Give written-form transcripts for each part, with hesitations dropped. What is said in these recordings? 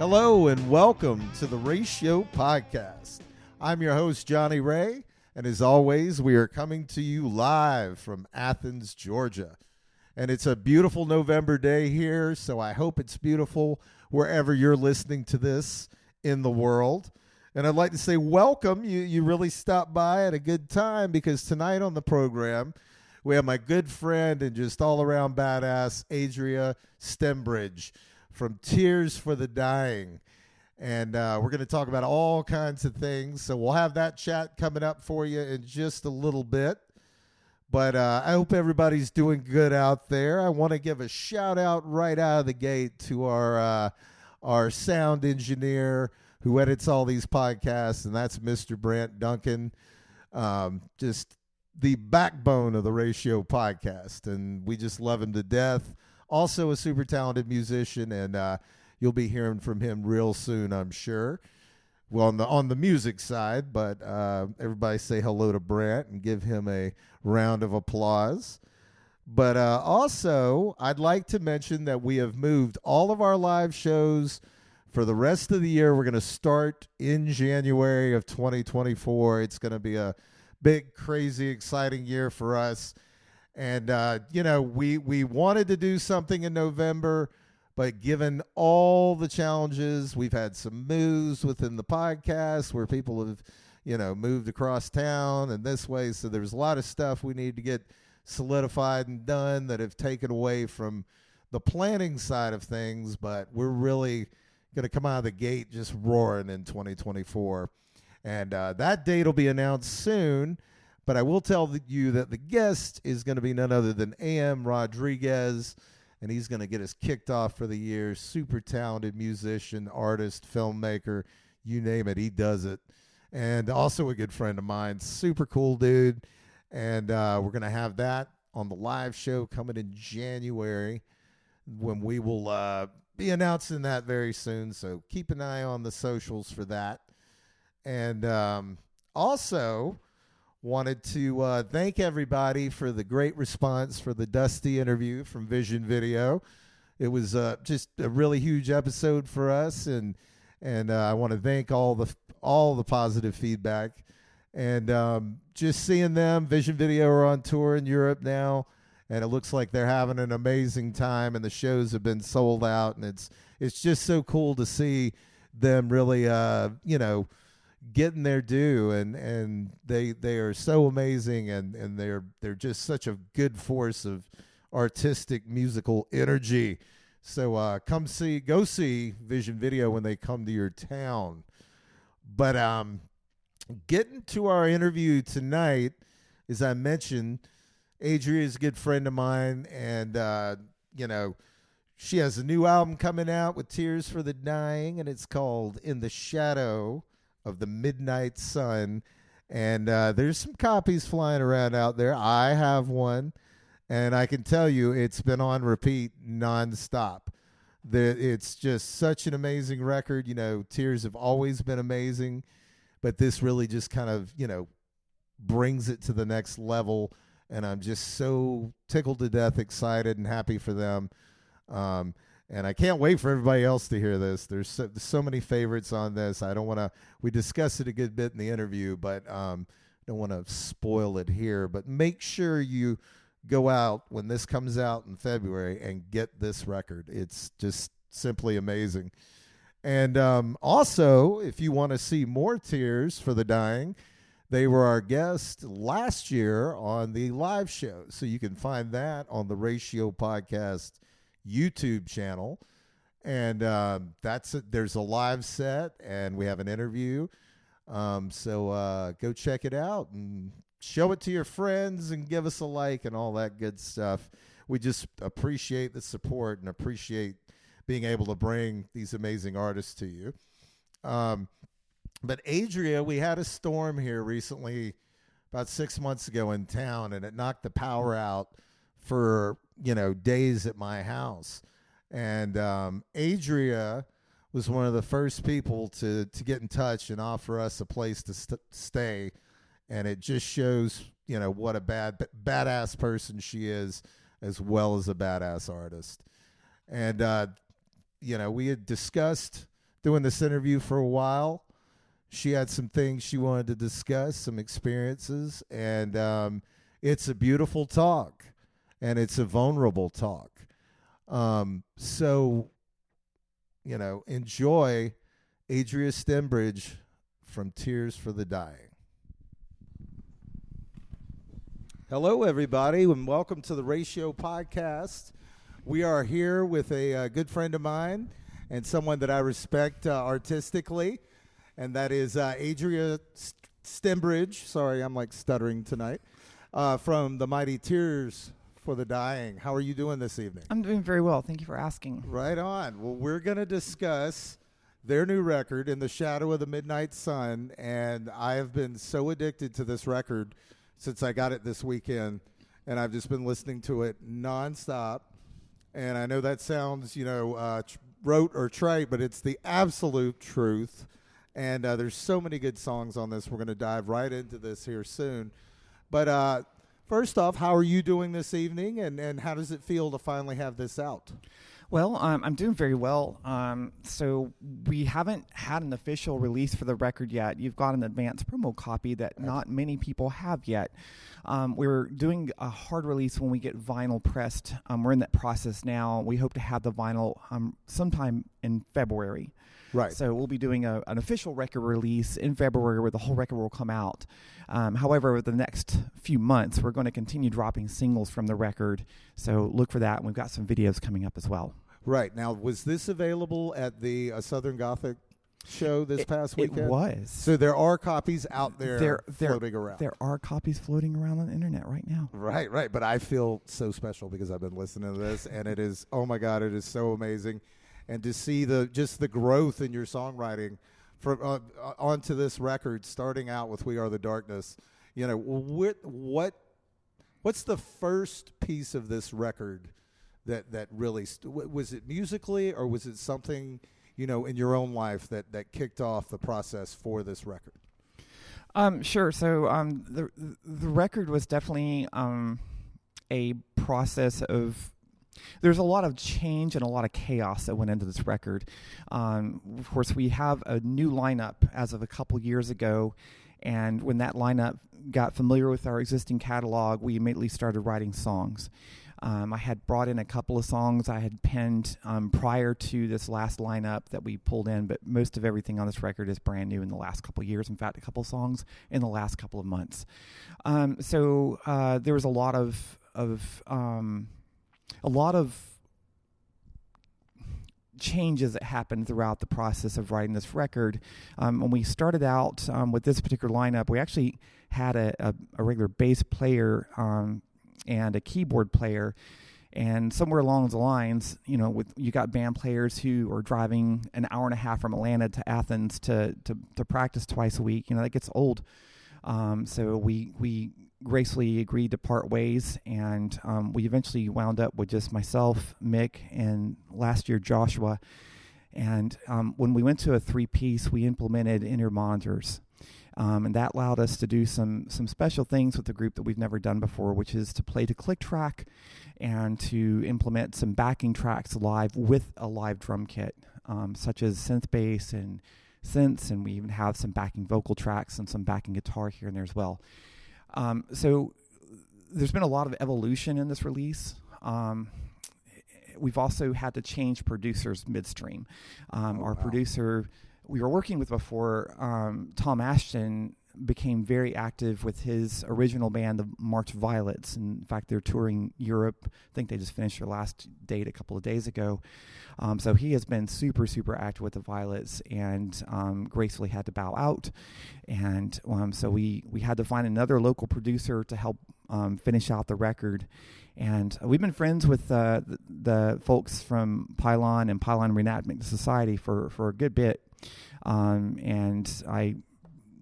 Hello and welcome to the Ratio Podcast. I'm your host, Johnny Ray, and as always, we are coming to you live from Athens, Georgia. And it's a beautiful November day here, so I hope it's beautiful wherever you're listening to this in the world. And I'd like to say welcome. You really stopped by at a good time, because tonight on the program, we have my good friend and just all-around badass, Adria Stembridge from Tears for the Dying. And we're going to talk about all kinds of things. So we'll have that chat coming up for you in just a little bit. But I hope everybody's doing good out there. I want to give a shout out right out of the gate to our sound engineer who edits all these podcasts, and that's Mr. Brant Duncan. Just the backbone of the Ratio Podcast, and we just love him to death. Also a super talented musician, and you'll be hearing from him real soon, I'm sure. Well, on the music side, but everybody say hello to Brant and give him a round of applause. But also, I'd like to mention that we have moved all of our live shows for the rest of the year. We're going to start in January of 2024. It's going to be a big, crazy, exciting year for us. And, we wanted to do something in November, but given all the challenges, we've had some moves within the podcast where people have, moved across town and this way. So there's a lot of stuff we need to get solidified and done that have taken away from the planning side of things. But we're really going to come out of the gate just roaring in 2024. And that date will be announced soon. But I will tell you that the guest is going to be none other than A.M. Rodriguez, and he's going to get us kicked off for the year. Super talented musician, artist, filmmaker, you name it, he does it. And also a good friend of mine, super cool dude. And we're going to have that on the live show coming in January, when we will be announcing that very soon. So keep an eye on the socials for that. And also wanted to thank everybody for the great response for the Dusty interview from Vision Video. It was just a really huge episode for us, and I want to thank all the positive feedback. And just seeing them, Vision Video are on tour in Europe now, and it looks like they're having an amazing time, and the shows have been sold out, and it's just so cool to see them really getting their due, and they are so amazing, and they're just such a good force of artistic musical energy. So go see Vision Video when they come to your town. But getting to our interview tonight, as I mentioned, Adria is a good friend of mine, and she has a new album coming out with Tears for the Dying, and it's called In the Shadow of the Midnight Sun. And there's some copies flying around out there. I have one, and I can tell you it's been on repeat nonstop. It's just such an amazing record. Tears have always been amazing, but this really just kind of brings it to the next level, and I'm just so tickled to death, excited and happy for them. And I can't wait for everybody else to hear this. There's so many favorites on this. I don't want to, we discussed it a good bit in the interview, but don't want to spoil it here. But make sure you go out when this comes out in February and get this record. It's just simply amazing. And also, if you want to see more Tears for the Dying, they were our guest last year on the live show. So you can find that on the Ratio Podcast YouTube channel, and there's a live set, and we have an interview, so go check it out and show it to your friends and give us a like and all that good stuff. We just appreciate the support and appreciate being able to bring these amazing artists to you. But Adria, we had a storm here recently, about 6 months ago in town, and it knocked the power out for days at my house. And Adria was one of the first people to get in touch and offer us a place to stay. And it just shows, what a badass person she is, as well as a badass artist. And, we had discussed doing this interview for a while. She had some things she wanted to discuss, some experiences, and it's a beautiful talk, and it's a vulnerable talk. So, enjoy Adria Stembridge from Tears for the Dying. Hello, everybody, and welcome to the Ratio Podcast. We are here with a good friend of mine and someone that I respect artistically, and that is Adria Stembridge. Sorry, I'm like stuttering tonight. From the mighty Tears for the Dying. How are you doing this evening? I'm doing very well. Thank you for asking. Right on. Well, we're going to discuss their new record, In the Shadow of the Midnight Sun, and I have been so addicted to this record since I got it this weekend, and I've just been listening to it nonstop. And I know that sounds, rote or trite, but it's the absolute truth. And there's so many good songs on this. We're going to dive right into this here soon. But first off, how are you doing this evening, and how does it feel to finally have this out? Well, I'm doing very well. So we haven't had an official release for the record yet. You've got an advanced promo copy that not many people have yet. We're doing a hard release when we get vinyl pressed. We're in that process now. We hope to have the vinyl sometime in February. Right. So we'll be doing an official record release in February where the whole record will come out. However, over the next few months, we're going to continue dropping singles from the record. So look for that. And we've got some videos coming up as well. Right. Now, was this available at the Southern Gothic show this past weekend? It was. So there are copies out there floating around. There are copies floating around on the internet right now. Right. But I feel so special because I've been listening to this, and it is, oh my God, it is so amazing. And to see the growth in your songwriting from onto this record, starting out with "We Are the Darkness," what's the first piece of this record that really was it musically, or was it something in your own life that kicked off the process for this record? Sure. So the record was definitely a process of. There's a lot of change and a lot of chaos that went into this record. Of course, we have a new lineup as of a couple years ago, and when that lineup got familiar with our existing catalog, we immediately started writing songs. I had brought in a couple of songs I had penned prior to this last lineup that we pulled in, but most of everything on this record is brand new in the last couple of years. In fact, a couple of songs in the last couple of months. So there was a lot of changes that happened throughout the process of writing this record. When we started out with this particular lineup, we actually had a regular bass player and a keyboard player. And somewhere along the lines, you got band players who are driving an hour and a half from Atlanta to Athens to practice twice a week. That gets old. So we gracefully agreed to part ways, and we eventually wound up with just myself, Mick, and last year Joshua. And when we went to a 3-piece, we implemented in-ear monitors. And that allowed us to do some special things with the group that we've never done before, which is to play to click track and to implement some backing tracks live with a live drum kit, such as synth bass and synths, and we even have some backing vocal tracks and some backing guitar here and there as well. So there's been a lot of evolution in this release. We've also had to change producers midstream. Our producer we were working with before, Tom Ashton, became very active with his original band, the March Violets. In fact, they're touring Europe. I think they just finished their last date a couple of days ago. So he has been super, super active with the Violets, and gracefully had to bow out. And so we had to find another local producer to help finish out the record. And we've been friends with the folks from Pylon and Pylon Reenactment Society for a good bit. And I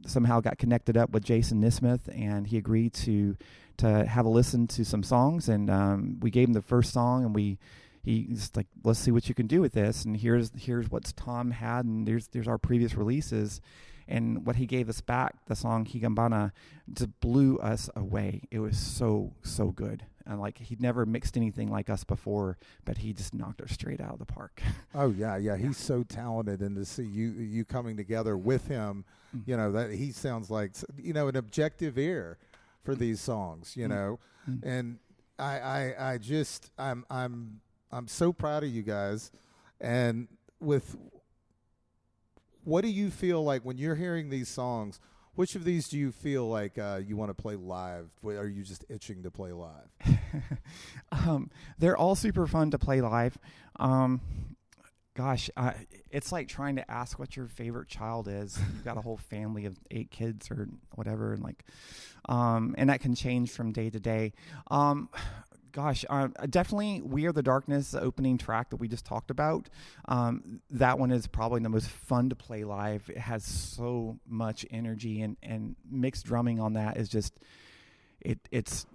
somehow got connected up with Jason Nismith, and he agreed to have a listen to some songs. And we gave him the first song, and he's like, let's see what you can do with this. And here's what Tom had, and there's our previous releases. And what he gave us back, the song Higambana, just blew us away. It was so good. And like he'd never mixed anything like us before, but he just knocked it straight out of the park. Oh yeah. He's so talented, and to see you coming together with him, you know, that he sounds like, you know, an objective ear for these songs, you know, and I'm so proud of you guys. And with what do you feel like when you're hearing these songs? Which of these do you feel like you want to play live? Are you just itching to play live? They're all super fun to play live. It's like trying to ask what your favorite child is. You've got a whole family of 8 kids or whatever, and that can change from day to day. Definitely We Are the Darkness, the opening track that we just talked about. That one is probably the most fun to play live. It has so much energy, and mixed drumming on that is just, it's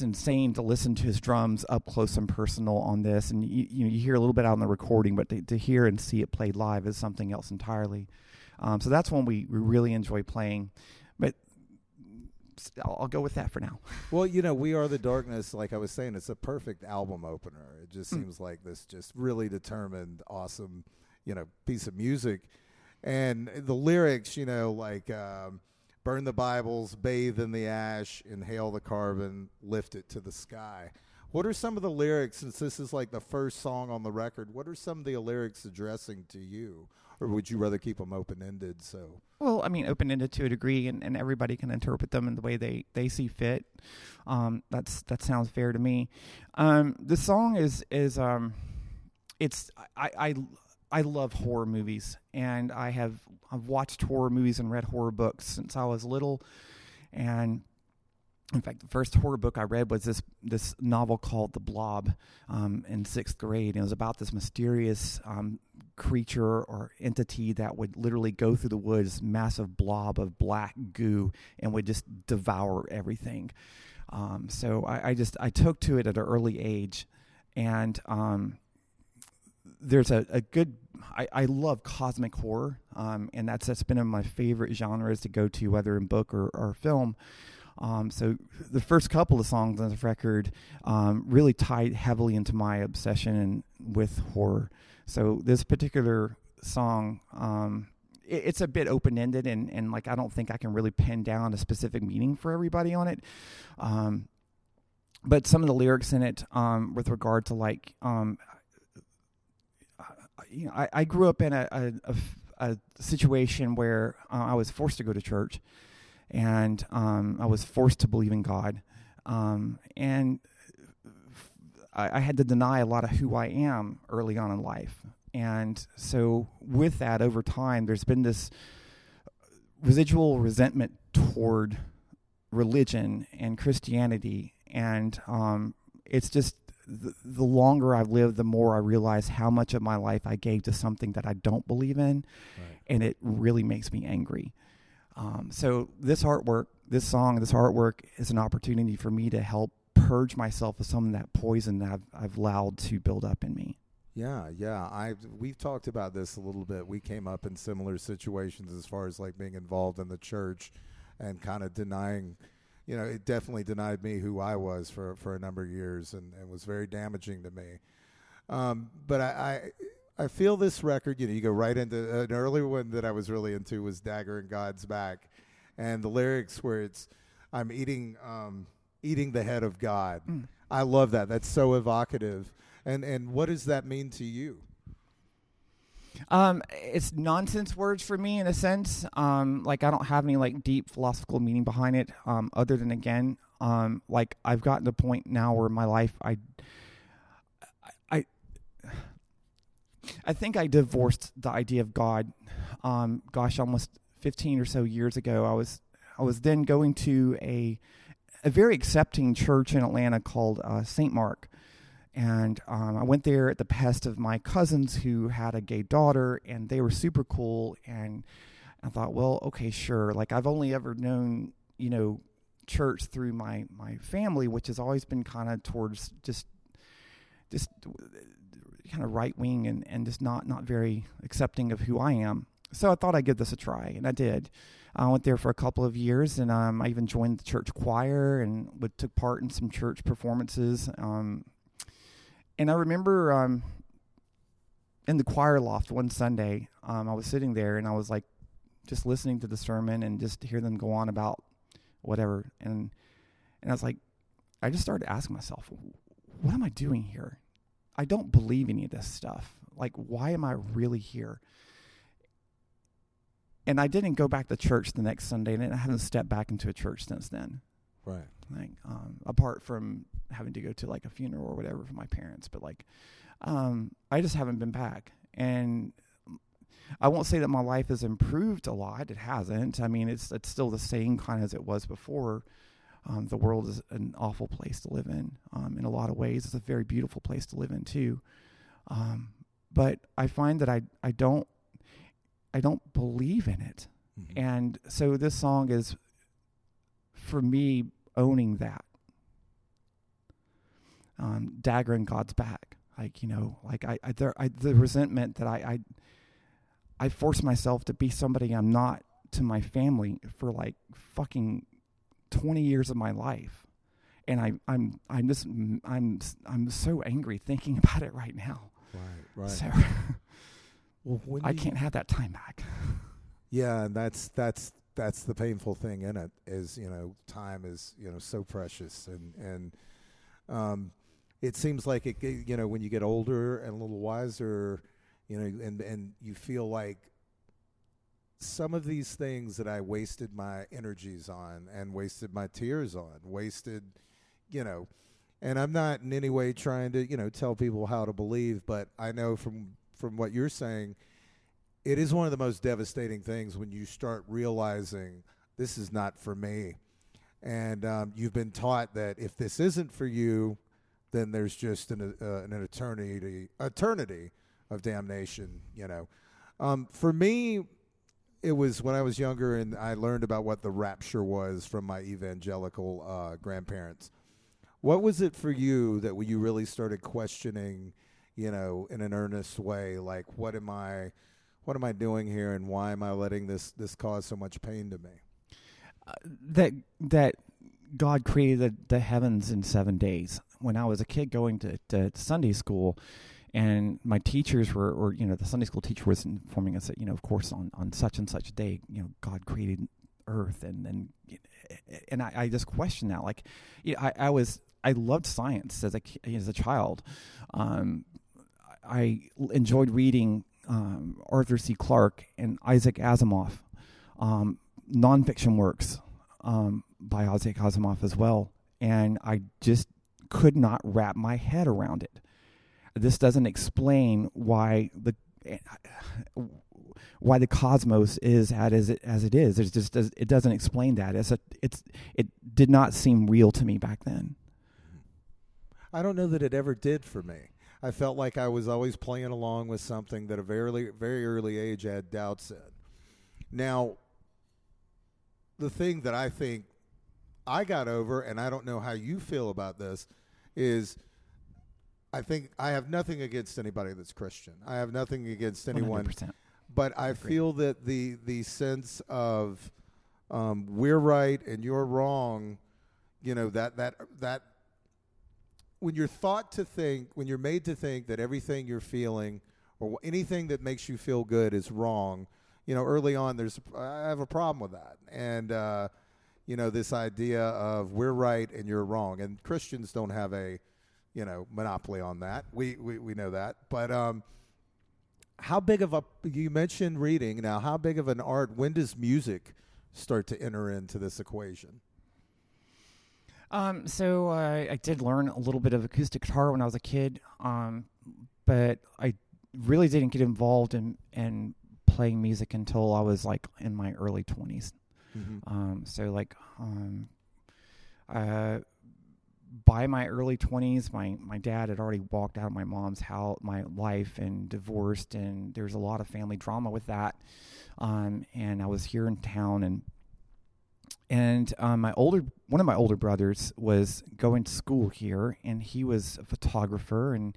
insane to listen to his drums up close and personal on this. And you hear a little bit out on the recording, but to hear and see it played live is something else entirely. So that's one we really enjoy playing. But I'll go with that for now. Well, you know, We Are the Darkness, like I was saying, it's a perfect album opener. It just seems like this just really determined, awesome, you know, piece of music. And the lyrics, you know, like burn the Bibles, bathe in the ash, inhale the carbon, lift it to the sky. What are some of the lyrics, since this is like the first song on the record, what are some of the lyrics addressing to you? Or would you rather keep them open-ended? Well, I mean, open-ended to a degree, and everybody can interpret them in the way they see fit. That sounds fair to me. The song I love horror movies, and I've watched horror movies and read horror books since I was little. And in fact, the first horror book I read was this novel called The Blob in 6th grade. And it was about this mysterious creature or entity that would literally go through the woods, massive blob of black goo, and would just devour everything. So I took to it at an early age. And there's a good... I love cosmic horror, and that's been one of my favorite genres to go to, whether in book or film. So the first couple of songs on this record really tied heavily into my obsession with horror. So this particular song, it's a bit open-ended, and like I don't think I can really pin down a specific meaning for everybody on it. But some of the lyrics in it, with regard to like, I grew up in a situation where I was forced to go to church. And I was forced to believe in God. And I had to deny a lot of who I am early on in life. And so with that, over time, there's been this residual resentment toward religion and Christianity. And it's just the longer I've lived, the more I realize how much of my life I gave to something that I don't believe in. Right. And it really makes me angry. So this artwork is an opportunity for me to help purge myself of some of that poison that I've allowed to build up in me. Yeah. We've talked about this a little bit. We came up in similar situations as far as like being involved in the church and kind of denying, you know, it definitely denied me who I was for a number of years and was very damaging to me. But I feel this record, you know, you go right into an earlier one that I was really into was Dagger in God's Back. And the lyrics where it's, I'm eating the head of God. I love that. That's so evocative. And what does that mean to you? It's nonsense words for me in a sense. Like I don't have any like deep philosophical meaning behind it. Other than again, like I've gotten to a point now where in my life, I think I divorced the idea of God. Almost 15 or so years ago, I was then going to a very accepting church in Atlanta called St. Mark. And I went there at the behest of my cousins who had a gay daughter, and they were super cool. And I thought, well, okay, sure. Like I've only ever known, you know, church through my family, which has always been kind of towards just kind of right wing and just not very accepting of who I am. so I thought I'd give this a try, and I did. I went there for a couple of years, and I even joined the church choir and took part in some church performances. And I remember in the choir loft one Sunday, I was sitting there, and I was like just listening to the sermon and just hear them go on about whatever. And I was like, I just started asking myself, what am I doing here? I don't believe any of this stuff. Like, why am I really here? And I didn't go back to church the next Sunday, and I haven't stepped back into a church since then. Right. Like, apart from having to go to like a funeral or whatever for my parents, but like, I just haven't been back. And I won't say that my life has improved a lot. It hasn't. I mean, it's still the same kind as it was before. The world is an awful place to live in a lot of ways. It's a very beautiful place to live in too. But I find that I don't believe in it. Mm-hmm. And so this song is, for me, owning that. Dagger in God's back. Like, you know, like the resentment that I force myself to be somebody I'm not to my family for like fucking 20 years of my life. And I'm so angry thinking about it right now. Right. So well, I can't have that time back. Yeah, and that's the painful thing in it is, you know, time is, you know, so precious, and it seems like it, you know, when you get older and a little wiser, you know, and you feel like some of these things that I wasted my energies on and wasted my tears on, you know, and I'm not in any way trying to, you know, tell people how to believe, but I know from what you're saying, it is one of the most devastating things when you start realizing this is not for me. And you've been taught that if this isn't for you, then there's just an eternity of damnation, you know. For me, it was when I was younger and I learned about what the rapture was from my evangelical grandparents. What was it for you that when you really started questioning, you know, in an earnest way, like, what am I doing here, and why am I letting this cause so much pain to me? That God created the heavens in 7 days. When I was a kid going to Sunday school, and my teachers were, you know, the Sunday school teacher was informing us that, you know, of course, on such and such a day, you know, God created earth, and I just questioned that. Like, you know, I loved science as a child. I enjoyed reading Arthur C. Clarke and Isaac Asimov, nonfiction works by Isaac Asimov as well, and I just could not wrap my head around it. This doesn't explain why the cosmos is as it is. It doesn't explain that. It did not seem real to me back then. I don't know that it ever did for me. I felt like I was always playing along with something that at a very, very early age I had doubts in. Now, the thing that I think I got over, and I don't know how you feel about this, is I think I have nothing against anybody that's Christian. I have nothing against anyone. 100%. But I feel that the sense of we're right and you're wrong, you know, that when you're made to think that everything you're feeling or anything that makes you feel good is wrong, you know, early on I have a problem with that. And, you know, this idea of we're right and you're wrong. And Christians don't have a, you know, monopoly on that. We know that. But how big of you mentioned reading. Now, how big of an art, when does music start to enter into this equation? So I did learn a little bit of acoustic guitar when I was a kid, but I really didn't get involved in playing music until I was like in my early 20s. Mm-hmm. So like by my early 20s, my dad had already walked out of my mom's house, my life, and divorced, and there's a lot of family drama with that. And I was here in town, and one of my older brothers was going to school here, and he was a photographer, and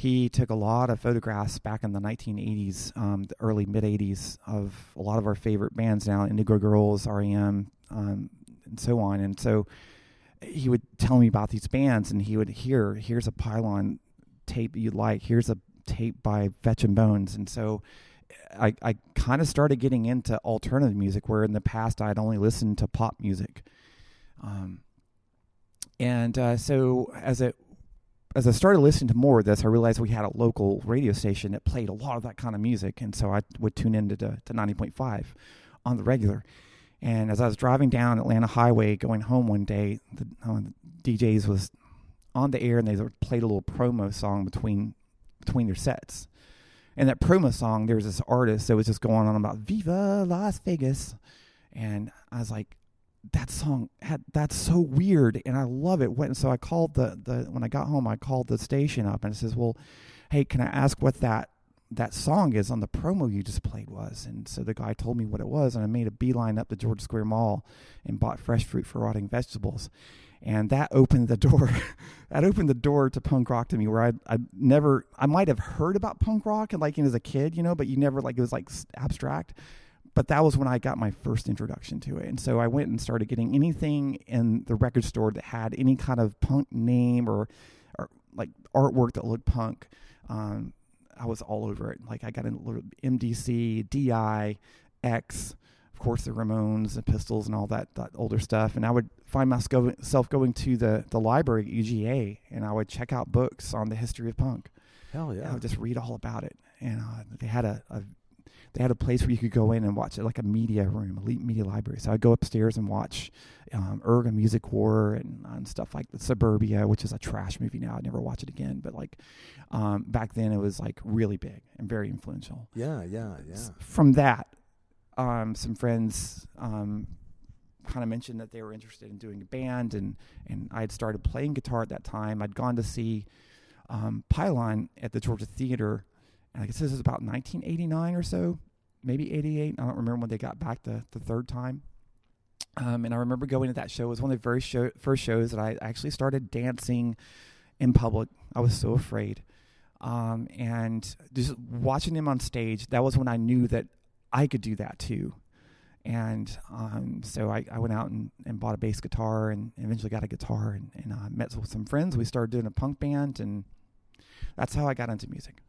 he took a lot of photographs back in the 1980s, the early mid-80s, of a lot of our favorite bands now, Indigo Girls, REM, and so on. And so he would tell me about these bands, and he would here's a Pylon tape you'd like, here's a tape by Fetch and Bones. And so I kind of started getting into alternative music, where in the past I'd only listened to pop music. So as I started listening to more of this, I realized we had a local radio station that played a lot of that kind of music, and so I would tune into to 90.5 on the regular. And as I was driving down Atlanta Highway going home one day, the DJs was on the air, and they played a little promo song between their sets. And that promo song, there was this artist that was just going on about Viva Las Vegas. And I was like, that song, that's so weird, and I love it. So I called when I got home, I called the station up, and it says, well, hey, can I ask what that song is on the promo you just played was? And so the guy told me what it was, and I made a beeline up to Georgia Square Mall and bought fresh fruit for rotting vegetables. And that opened the door. That opened the door to punk rock to me, where I might have heard about punk rock and as a kid, but you never it was abstract. But that was when I got my first introduction to it. And so I went and started getting anything in the record store that had any kind of punk name or artwork that looked punk. I was all over it. I got into MDC, DI, X, of course the Ramones and Pistols and all that older stuff. And I would find myself going to the library at UGA, and I would check out books on the history of punk. Hell yeah. And I would just read all about it. And they had a place where you could go in and watch it, like a media room, elite media library. So I'd go upstairs and watch Urga Music War and stuff like the Suburbia, which is a trash movie now. I'd never watch it again. But back then it was really big and very influential. Yeah. From that, some friends kind of mentioned that they were interested in doing a band, and I had started playing guitar at that time. I'd gone to see Pylon at the Georgia Theater. And I guess this is about 1989 or so, maybe 88. I don't remember when they got back the third time. And I remember going to that show. It was one of the very first shows that I actually started dancing in public. I was so afraid. And just watching them on stage, that was when I knew that I could do that too. And so I went out and bought a bass guitar, and eventually got a guitar, and met with some friends. We started doing a punk band, and that's how I got into music.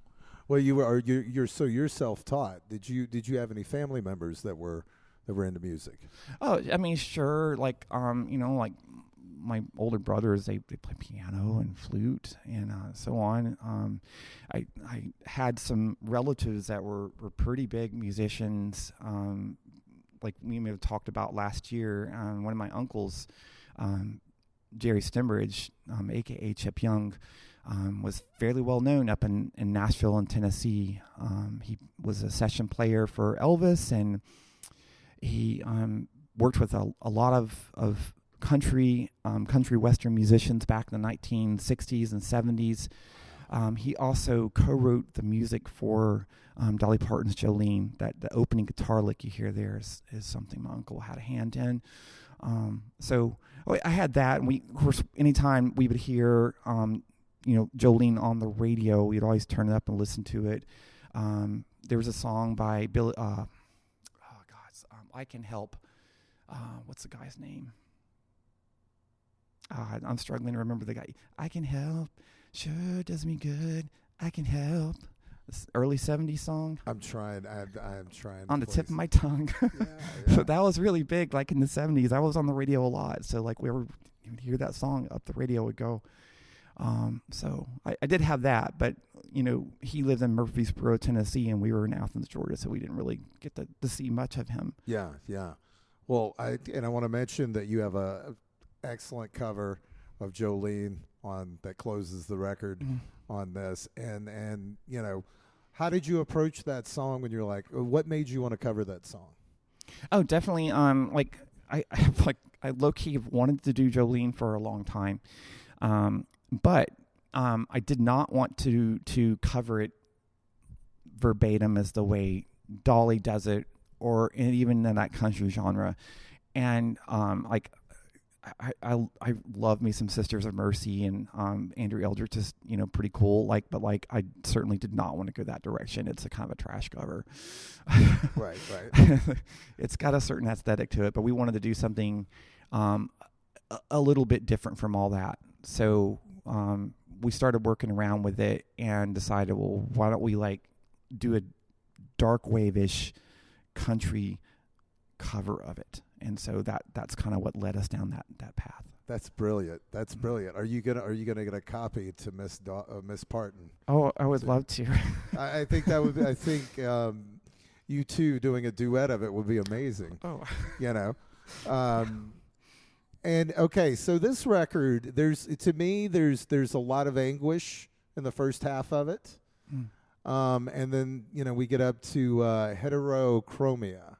Well, you're self-taught. Did you have any family members that were into music? Oh, I mean, sure. My older brothers, they play piano and flute and so on. I had some relatives that were pretty big musicians. Like we may have talked about last year, one of my uncles, Adria Stembridge, a.k.a. Chip Young, was fairly well known up in Nashville and Tennessee. He was a session player for Elvis, and he worked with a lot of country western musicians back in the 1960s and 70s. He also co-wrote the music for Dolly Parton's Jolene. The opening guitar lick you hear there is something my uncle had a hand in. So I had that, and of course, anytime we would hear Jolene on the radio, we'd always turn it up and listen to it. There was a song by Billy. I Can Help. What's the guy's name? I'm struggling to remember the guy. I can help. Sure does me good. I can help. This early 70s song. I'm trying. I'm trying. On the tip of my tongue. Yeah. So that was really big, in the 70s. I was on the radio a lot. So we would hear that song up the radio would go. So I did have that, but he lived in Murfreesboro, Tennessee, and we were in Athens, Georgia, so we didn't really get to see much of him. Yeah. Well, I want to mention that you have a excellent cover of Jolene that closes the record on this, and how did you approach that song when you're like, what made you want to cover that song? Oh, definitely. I low key wanted to do Jolene for a long time. But I did not want to cover it verbatim as the way Dolly does it, or even in that country genre. And I love me some Sisters of Mercy, and Andrew Eldritch is pretty cool. But I certainly did not want to go that direction. It's a kind of a trash cover. Right. It's got a certain aesthetic to it, but we wanted to do something a little bit different from all that. So we started working around with it and decided, well, why don't we do a dark wave-ish country cover of it. And so that's kind of what led us down that path. That's brilliant. Are you gonna get a copy to Miss Parton? Oh, I would love to. I think that would be, I think you two doing a duet of it would be amazing. Oh, And okay, so this record, there's a lot of anguish in the first half of it. And then we get up to Heterochromia.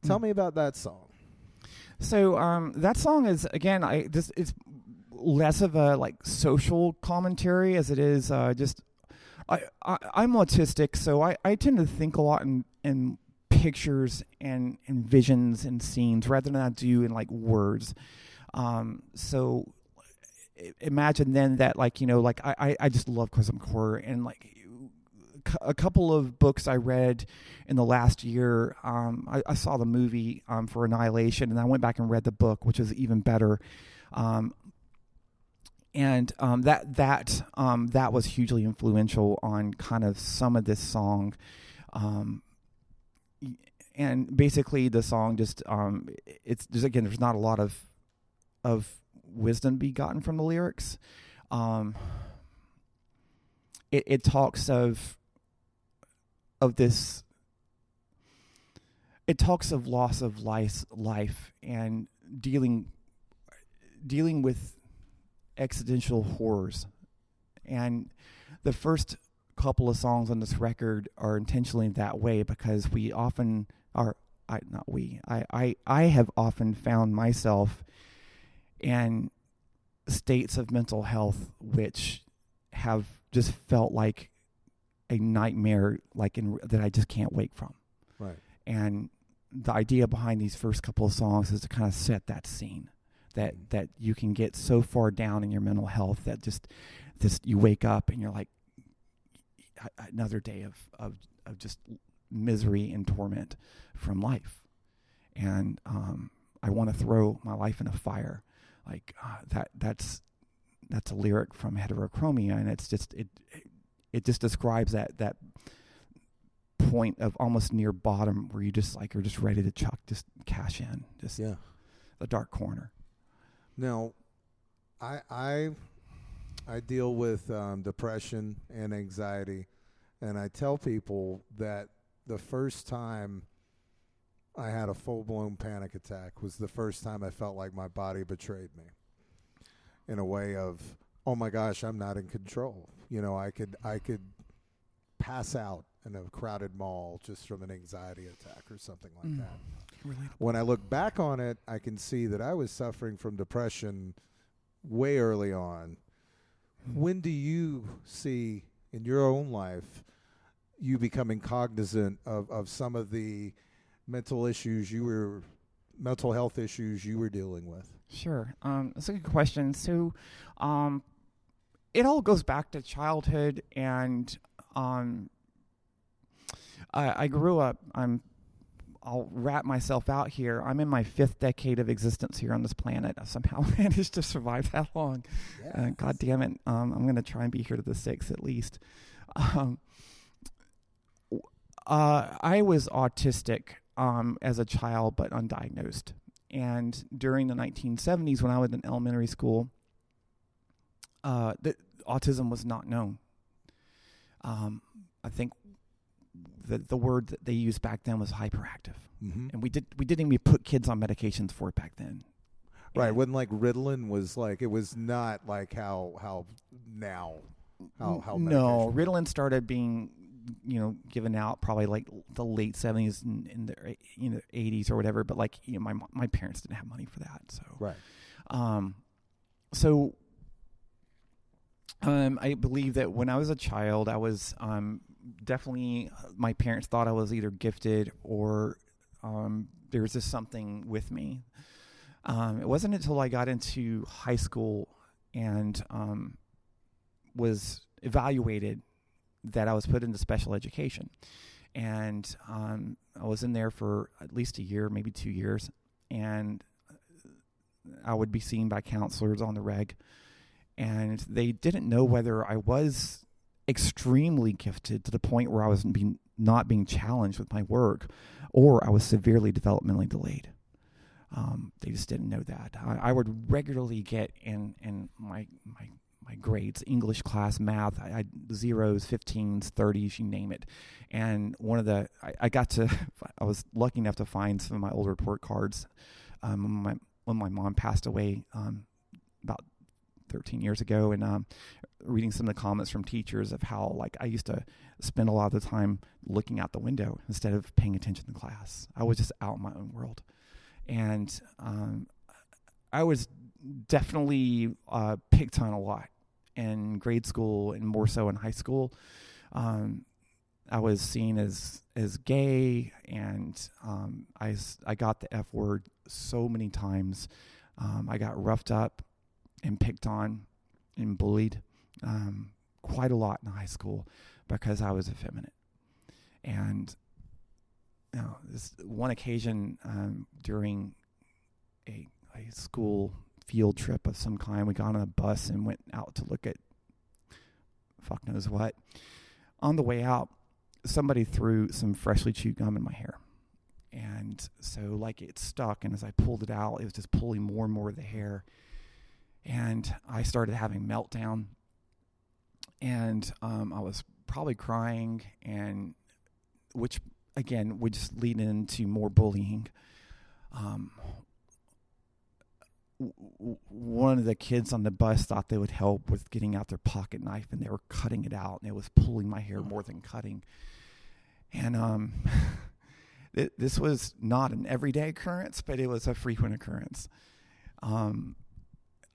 Tell me about that song. So that song is, again, it's less of a social commentary as it is just. I'm autistic, so I tend to think a lot in pictures and visions and scenes rather than I do in words. So imagine then that I just love cosmic horror, and a couple of books I read in the last year. I saw the movie for Annihilation, and I went back and read the book, which is even better. And that was hugely influential on kind of some of this song. And basically, the song just there's not a lot of wisdom to be gotten from the lyrics. It talks of this. It talks of loss of life and dealing with existential horrors. And the first couple of songs on this record are intentionally that way because we often are. I have often found myself in states of mental health which have just felt like a nightmare, that I just can't wake from. Right. And the idea behind these first couple of songs is to kind of set that scene, that you can get so far down in your mental health that just you wake up and you're like, another day of just misery and torment from life. And I want to throw my life in a fire. That's a lyric from Heterochromia, and it's just it just describes that point of almost near bottom where you just are just ready to just cash in, the dark corner. Now, I deal with depression and anxiety, and I tell people that the first time I had a full-blown panic attack was the first time I felt like my body betrayed me in a way of, oh my gosh, I'm not in control. I could pass out in a crowded mall just from an anxiety attack or something like that. Relatable. When I look back on it, I can see that I was suffering from depression way early on. When do you see in your own life you becoming cognizant of some of the mental health issues you were dealing with? Sure. That's a good question. So it all goes back to childhood, and I grew up, I'll wrap myself out here. I'm in my 5th decade of existence here on this planet. I somehow managed to survive that long. Yes. God damn it. I'm going to try and be here to the 6th at least. I was autistic as a child, but undiagnosed. And during the 1970s, when I was in elementary school, autism was not known. I think the word that they used back then was hyperactive, and we didn't even put kids on medications for it back then. Right, when Ritalin was it was not like how now how no, Ritalin started being given out probably the late 70s and in the 80s or whatever, but my parents didn't have money for that, so right. I believe that when I was a child, I was definitely, my parents thought I was either gifted or there was just something with me. It wasn't until I got into high school and was evaluated that I was put into special education. And I was in there for at least a year, maybe 2 years. And I would be seen by counselors on the reg. And they didn't know whether I was extremely gifted to the point where I was not being challenged with my work, or I was severely developmentally delayed. They just didn't know that. I would regularly get in my grades, English class, math, I had zeros, 15s, 30s, you name it. And I was lucky enough to find some of my old report cards when my mom passed away about 13 years ago, and reading some of the comments from teachers of how, like, I used to spend a lot of the time looking out the window instead of paying attention to class. I was just out in my own world. And I was definitely picked on a lot in grade school and more so in high school. I was seen as gay, and I got the F word so many times. I got roughed up and picked on and bullied quite a lot in high school because I was effeminate. And this one occasion during a school field trip of some kind, we got on a bus and went out to look at fuck knows what. On the way out, somebody threw some freshly chewed gum in my hair. And so, like, it stuck, and as I pulled it out, it was just pulling more and more of the hair. And I started having meltdown. And I was probably crying, and which, again, would just lead into more bullying. One of the kids on the bus thought they would help with getting out their pocket knife, and they were cutting it out, and it was pulling my hair more than cutting. And this was not an everyday occurrence, but it was a frequent occurrence.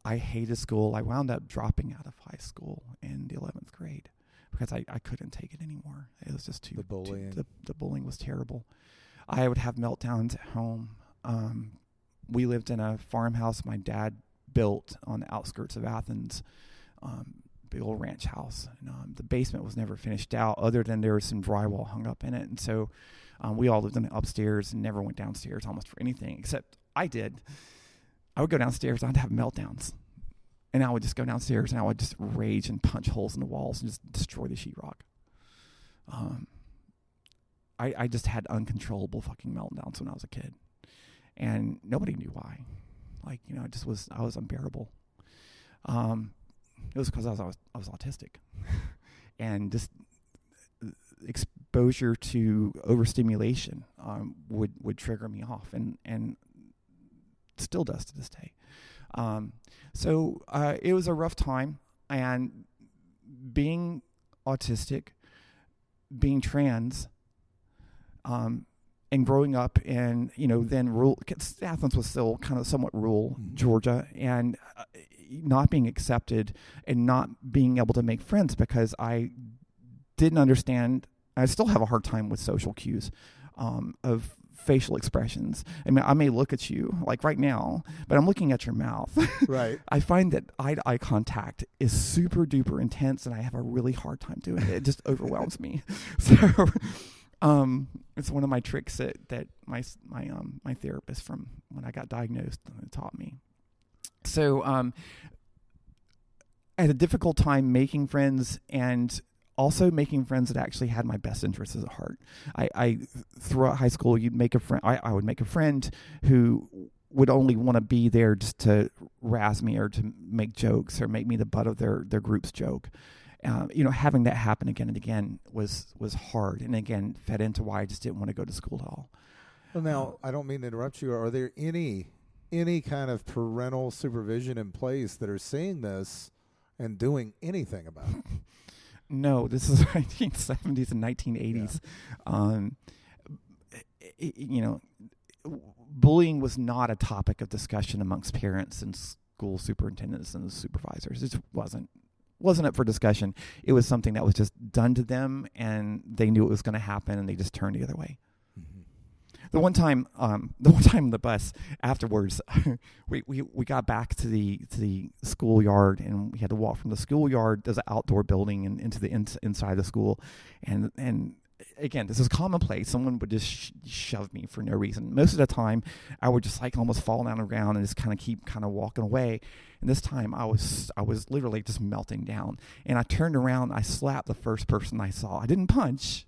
I hated school. I wound up dropping out of high school in the 11th grade because I couldn't take it anymore. It was just the bullying was terrible. I would have meltdowns at home. We lived in a farmhouse my dad built on the outskirts of Athens, big old ranch house. And, the basement was never finished out other than there was some drywall hung up in it. And so we all lived in the upstairs and never went downstairs almost for anything, except I did. I would go downstairs and I'd have meltdowns. And I would just go downstairs and I would just rage and punch holes in the walls and just destroy the sheetrock. I just had uncontrollable fucking meltdowns when I was a kid. And nobody knew why. Like, I was unbearable. It was because I was autistic. And just exposure to overstimulation would trigger me off, and still does to this day. So it was a rough time, and being autistic, being trans, and growing up in, then rural, Athens was still kind of somewhat rural Georgia, and not being accepted and not being able to make friends because I didn't understand. I still have a hard time with social cues of facial expressions. I mean, I may look at you like right now, but I'm looking at your mouth. Right. I find that eye-to-eye contact is super duper intense, and I have a really hard time doing it. It just overwhelms me. So it's one of my tricks that my therapist from when I got diagnosed taught me. So I had a difficult time making friends, and also making friends that actually had my best interests at heart. I throughout high school, you'd make a friend. I would make a friend who would only want to be there just to razz me or to make jokes or make me the butt of their group's joke. Having that happen again and again was hard, and again fed into why I just didn't want to go to school at all. Well, now I don't mean to interrupt you. Are there any kind of parental supervision in place that are seeing this and doing anything about it? No, this is 1970s and 1980s. Yeah. Bullying was not a topic of discussion amongst parents and school superintendents and supervisors. It wasn't up for discussion. It was something that was just done to them, and they knew it was going to happen, and they just turned the other way. Mm-hmm. the one time on the bus afterwards, we got back to the schoolyard, and we had to walk from the schoolyard. There's an outdoor building and into the inside the school, and again, this is commonplace. Someone would just shove me for no reason. Most of the time, I would just like almost fall down the ground and just keep walking away. And this time, I was literally just melting down. And I turned around, I slapped the first person I saw. I didn't punch.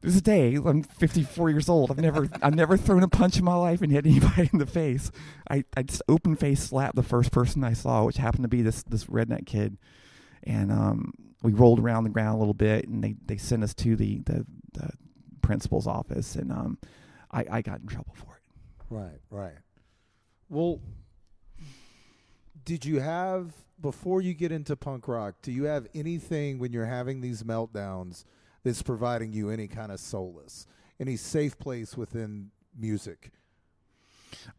This day, I'm 54 years old. I've never thrown a punch in my life and hit anybody in the face. I just open face slapped the first person I saw, which happened to be this redneck kid. And we rolled around the ground a little bit, and they sent us to the principal's office, and I got in trouble for it. Right. Well, did you have, before you get into punk rock, do you have anything when you're having these meltdowns that's providing you any kind of solace, any safe place within music?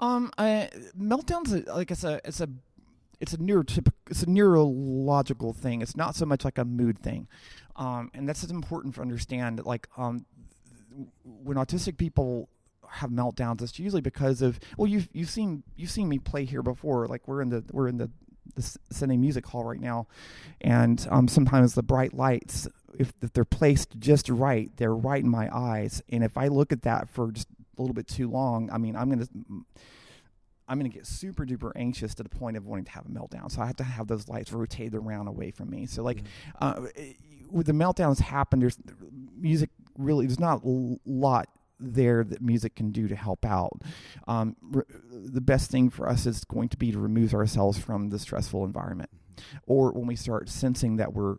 Meltdowns, like it's a neurological thing. It's not so much like a mood thing, and that's important to understand. Like when autistic people have meltdowns, it's usually because of, well, you've seen me play here before. Like we're in the Sunday Music Hall right now, and sometimes the bright lights, if they're placed just right, they're right in my eyes, and if I look at that for just a little bit too long, I mean, I'm going to get super duper anxious to the point of wanting to have a meltdown. So I have to have those lights rotated around away from me. So like with the meltdowns happen, there's not a lot there that music can do to help out. The best thing for us is going to be to remove ourselves from the stressful environment. Or when we start sensing that we're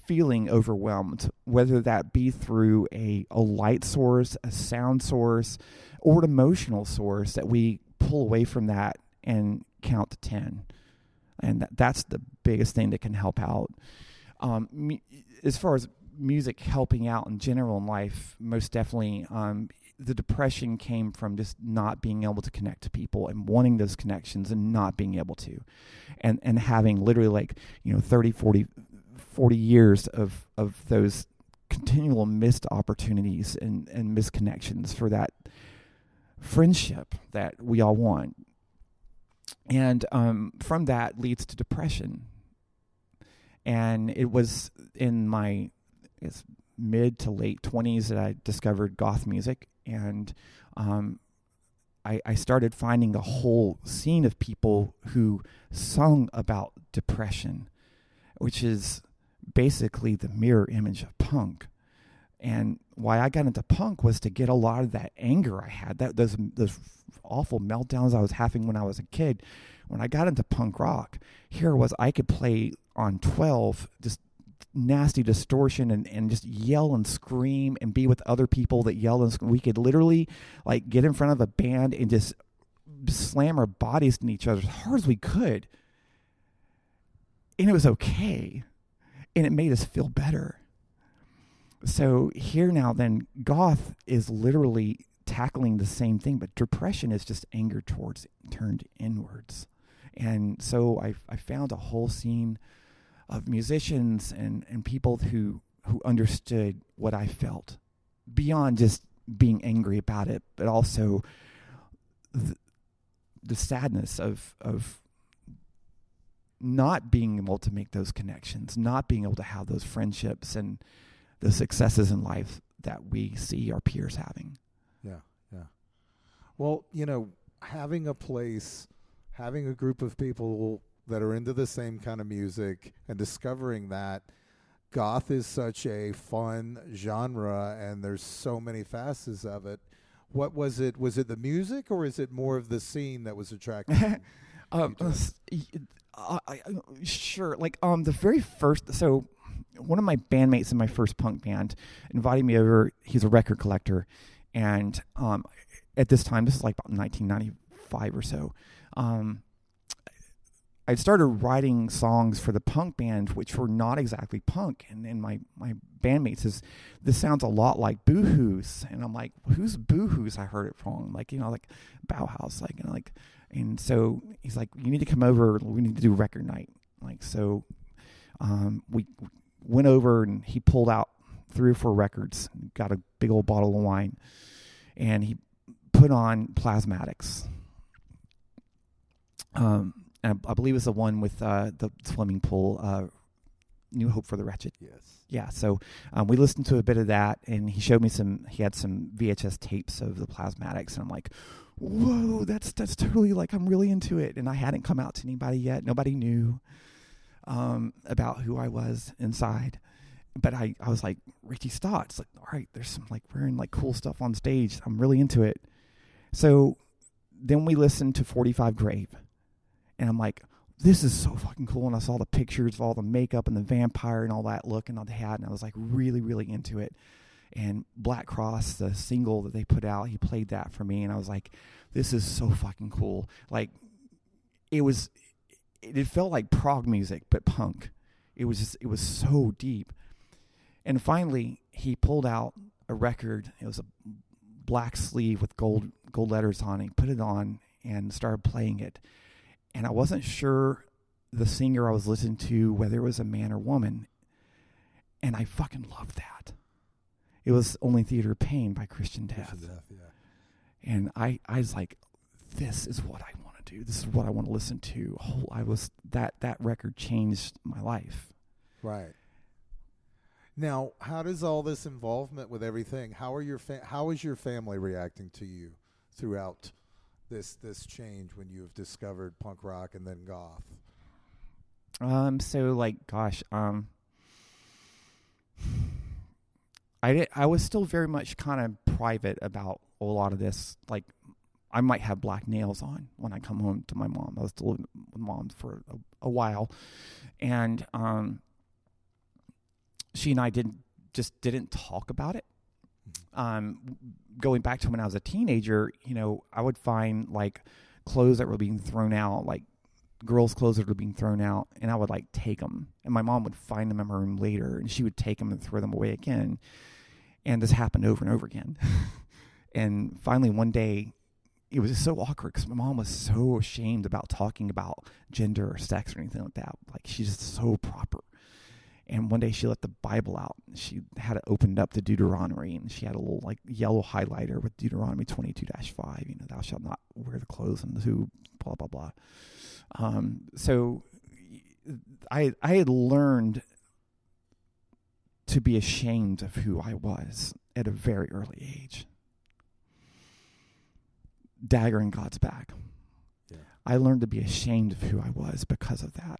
feeling overwhelmed, whether that be through a light source, a sound source, or an emotional source, that we pull away from that and count to 10. And that's the biggest thing that can help out. As far as music helping out in general in life, most definitely the depression came from just not being able to connect to people and wanting those connections and not being able to. And having literally 30, 40 years of those continual missed opportunities and misconnections for that friendship that we all want. And from that leads to depression. And it was in my mid to late 20s that I discovered goth music. And I started finding a whole scene of people who sung about depression, which is basically the mirror image of punk. And why I got into punk was to get a lot of that anger I had, those awful meltdowns I was having when I was a kid. When I got into punk rock, here was I could play on 12, just nasty distortion and just yell and scream and be with other people that yell and scream. We could literally get in front of a band and just slam our bodies into each other as hard as we could. And it was okay. And it made us feel better. So here now then, goth is literally tackling the same thing, but depression is just anger turned inwards. And so I found a whole scene of musicians and people who understood what I felt beyond just being angry about it, but also the sadness of not being able to make those connections, not being able to have those friendships and the successes in life that we see our peers having. Yeah. Well, having a place, having a group of people that are into the same kind of music and discovering that goth is such a fun genre and there's so many facets of it. What was it? Was it the music or is it more of the scene that was attractive? Sure. The very first, so one of my bandmates in my first punk band invited me over. He's a record collector. And at this time, this is about 1995 or so, I started writing songs for the punk band, which were not exactly punk. And my bandmate says, this sounds a lot like Boohoo's. And I'm like, who's Boohoo's? I heard it from, Bauhaus. And so he's like, you need to come over. We need to do record night. So we went over and he pulled out 3 or 4 records, got a big old bottle of wine. And he put on Plasmatics. And I believe it's the one with the swimming pool, New Hope for the Wretched. Yes. Yeah, so we listened to a bit of that, and he showed me he had some VHS tapes of the Plasmatics, and I'm like, whoa, that's totally, like, I'm really into it. And I hadn't come out to anybody yet. Nobody knew about who I was inside. But I was like, Richie, stop. It's like, all right, there's some, like, wearing, like, cool stuff on stage. I'm really into it. So then we listened to 45 Grave, and I'm like, this is so fucking cool. And I saw the pictures of all the makeup and the vampire and all that look and all they had, and I was, like, really, really into it. And Black Cross, the single that they put out, he played that for me, and I was like, this is so fucking cool. Like, it felt like prog music, but punk. It was so deep. And finally, he pulled out a record. It was a black sleeve with gold letters on it. He put it on and started playing it. And I wasn't sure the singer I was listening to, whether it was a man or woman. And I fucking loved that. It was Only Theater of Pain by Christian Death. Yeah. And I was like, this is what I want to do. This is what I want to listen to. That record changed my life. Right. Now, how does all this involvement with everything? How is your family reacting to you throughout this change when you have discovered punk rock and then goth? So, like, gosh, I was still very much kind of private about a lot of this. Like, I might have black nails on when I come home to my mom. I was still living with mom for a while, and she and I didn't talk about it. Going back to when I was a teenager, I would find, like, clothes that were being thrown out, like girls' clothes that were being thrown out, and I would, like, take them. And my mom would find them in her room later, and she would take them and throw them away again. And this happened over and over again. And finally, one day, it was just so awkward because my mom was so ashamed about talking about gender or sex or anything like that. Like, she's just so proper. And one day she let the Bible out. She had it opened up to Deuteronomy, and she had a little, like, yellow highlighter with Deuteronomy 22-5. Thou shalt not wear the clothes and who, blah, blah, blah. So I had learned to be ashamed of who I was at a very early age. Dagger in God's back. Yeah. I learned to be ashamed of who I was because of that.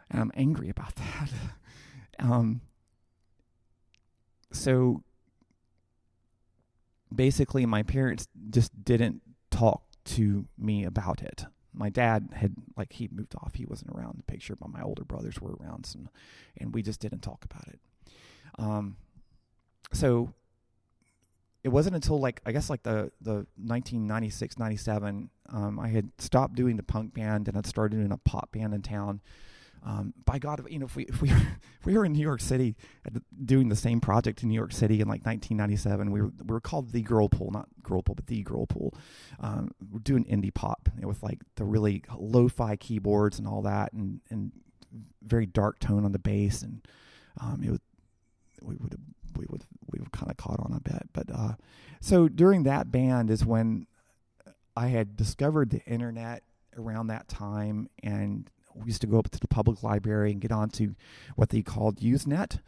And I'm angry about that. So basically, my parents just didn't talk to me about it. My dad had, like, he moved off. He wasn't around in the picture, but my older brothers were around, and we just didn't talk about it. So it wasn't until, like, I guess, like, the 1996, 97, I had stopped doing the punk band, and I'd started doing a pop band in town. By God, if we were in New York City doing the same project in New York City in, like, 1997, we were called the Girl Pool, not Girl Pool, but the Girl Pool. We're doing indie pop with, like, the really lo-fi keyboards and all that, and very dark tone on the bass, and we would kind of caught on a bit. But so during that band is when I had discovered the internet around that time, and we used to go up to the public library and get onto what they called Usenet.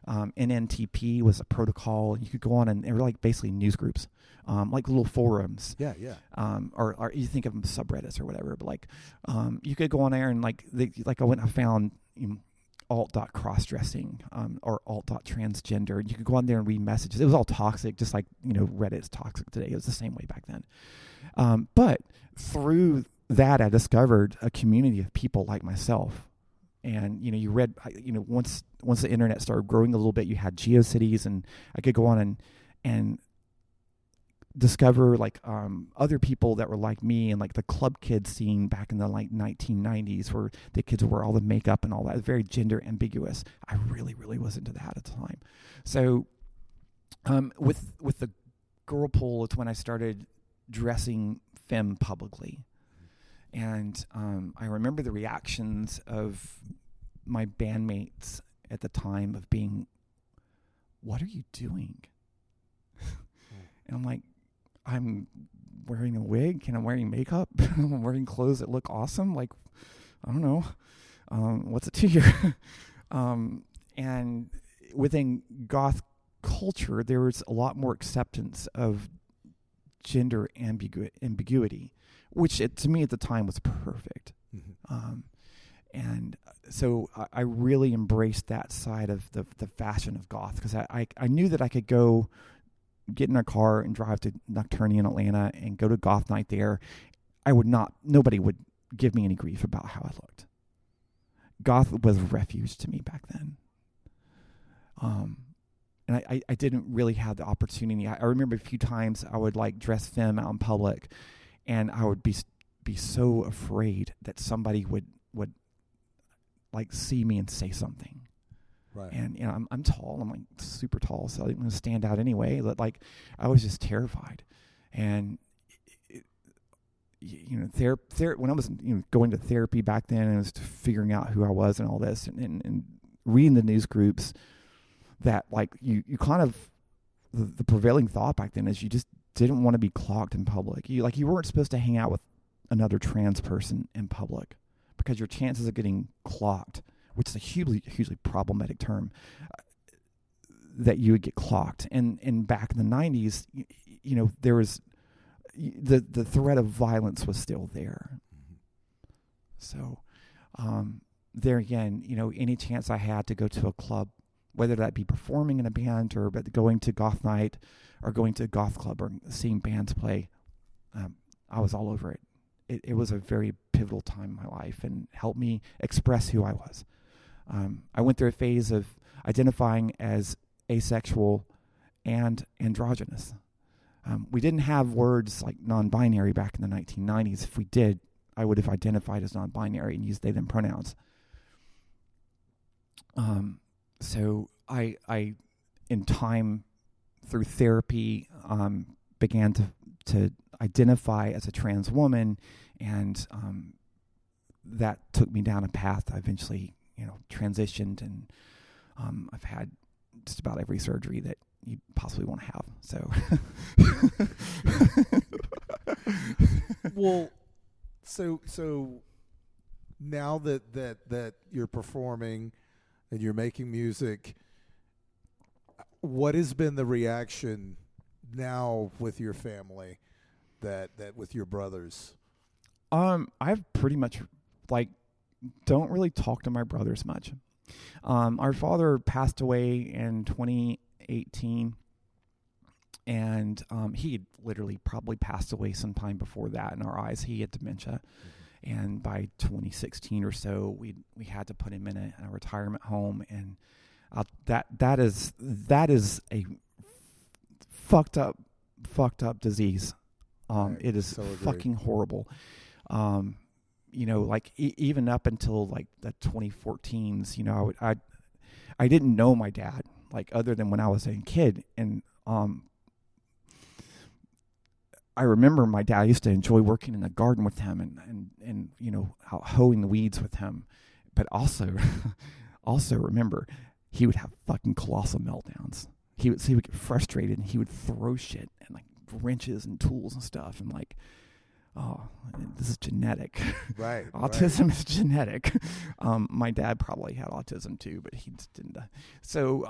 NNTP was a protocol. You could go on, and they were, like, basically news groups, like little forums. Yeah. Or you think of them as subreddits or whatever. But, like, you could go on there and, like, I found alt.crossdressing or alt.transgender. You could go on there and read messages. It was all toxic, just like, Reddit's toxic today. It was the same way back then. But through that, I discovered a community of people like myself. And, you read, once the internet started growing a little bit, you had GeoCities, and I could go on and discover, like, other people that were like me, and, like, the club kid scene back in the, like, 1990s, where the kids wear all the makeup and all that. It was very gender ambiguous. I really, really was into that at the time. So with the Girl Pool, it's when I started dressing femme publicly. And I remember the reactions of my bandmates at the time of being, what are you doing? And I'm like, I'm wearing a wig and I'm wearing makeup. I'm wearing clothes that look awesome. Like, I don't know. What's it to you? And within goth culture, there was a lot more acceptance of gender ambiguity, which to me at the time was perfect. Mm-hmm. And so I really embraced that side of the fashion of goth, because I knew that I could go get in a car and drive to Nocturnia in Atlanta and go to goth night there. Nobody would give me any grief about how I looked. Goth was refuge to me back then. And I didn't really have the opportunity. I remember a few times I would like dress femme out in public, and I would be so afraid that somebody would like see me and say something. Right. And I'm tall. I'm like super tall, so I didn't want to stand out anyway. But like I was just terrified. And when I was going to therapy back then, and I was figuring out who I was and all this, and reading the news groups, that like you kind of the prevailing thought back then is you just didn't want to be clocked in public. You weren't supposed to hang out with another trans person in public, because your chances of getting clocked, which is a hugely problematic term, that you would get clocked. And back in the 90s, there was the threat of violence was still there. So there again, any chance I had to go to a club, whether that be performing in a band or going to goth night or going to a goth club or seeing bands play, I was all over it. It was a very pivotal time in my life and helped me express who I was. I went through a phase of identifying as asexual and androgynous. We didn't have words like non-binary back in the 1990s. If we did, I would have identified as non-binary and used they, them pronouns. So I, in time, through therapy, began to identify as a trans woman, and that took me down a path. I eventually, transitioned, and I've had just about every surgery that you possibly want to have. So, well, so now that you're performing and you're making music, what has been the reaction now with your family, that with your brothers? I've pretty much don't really talk to my brothers much. Our father passed away in 2018, and he had literally probably passed away sometime before that in our eyes. He had dementia. Mm-hmm. And by 2016 or so, we had to put him in a retirement home, and that is a fucked up disease. Right. It is so fucking horrible. Even up until like the 2014s, I didn't know my dad, other than when I was a kid, and I remember my dad used to enjoy working in the garden with him and out hoeing the weeds with him, but also remember he would have fucking colossal meltdowns. He would get frustrated and he would throw shit and like wrenches and tools and stuff, and like, oh, this is genetic. Right. Autism is genetic. My dad probably had autism too, but he just didn't. So,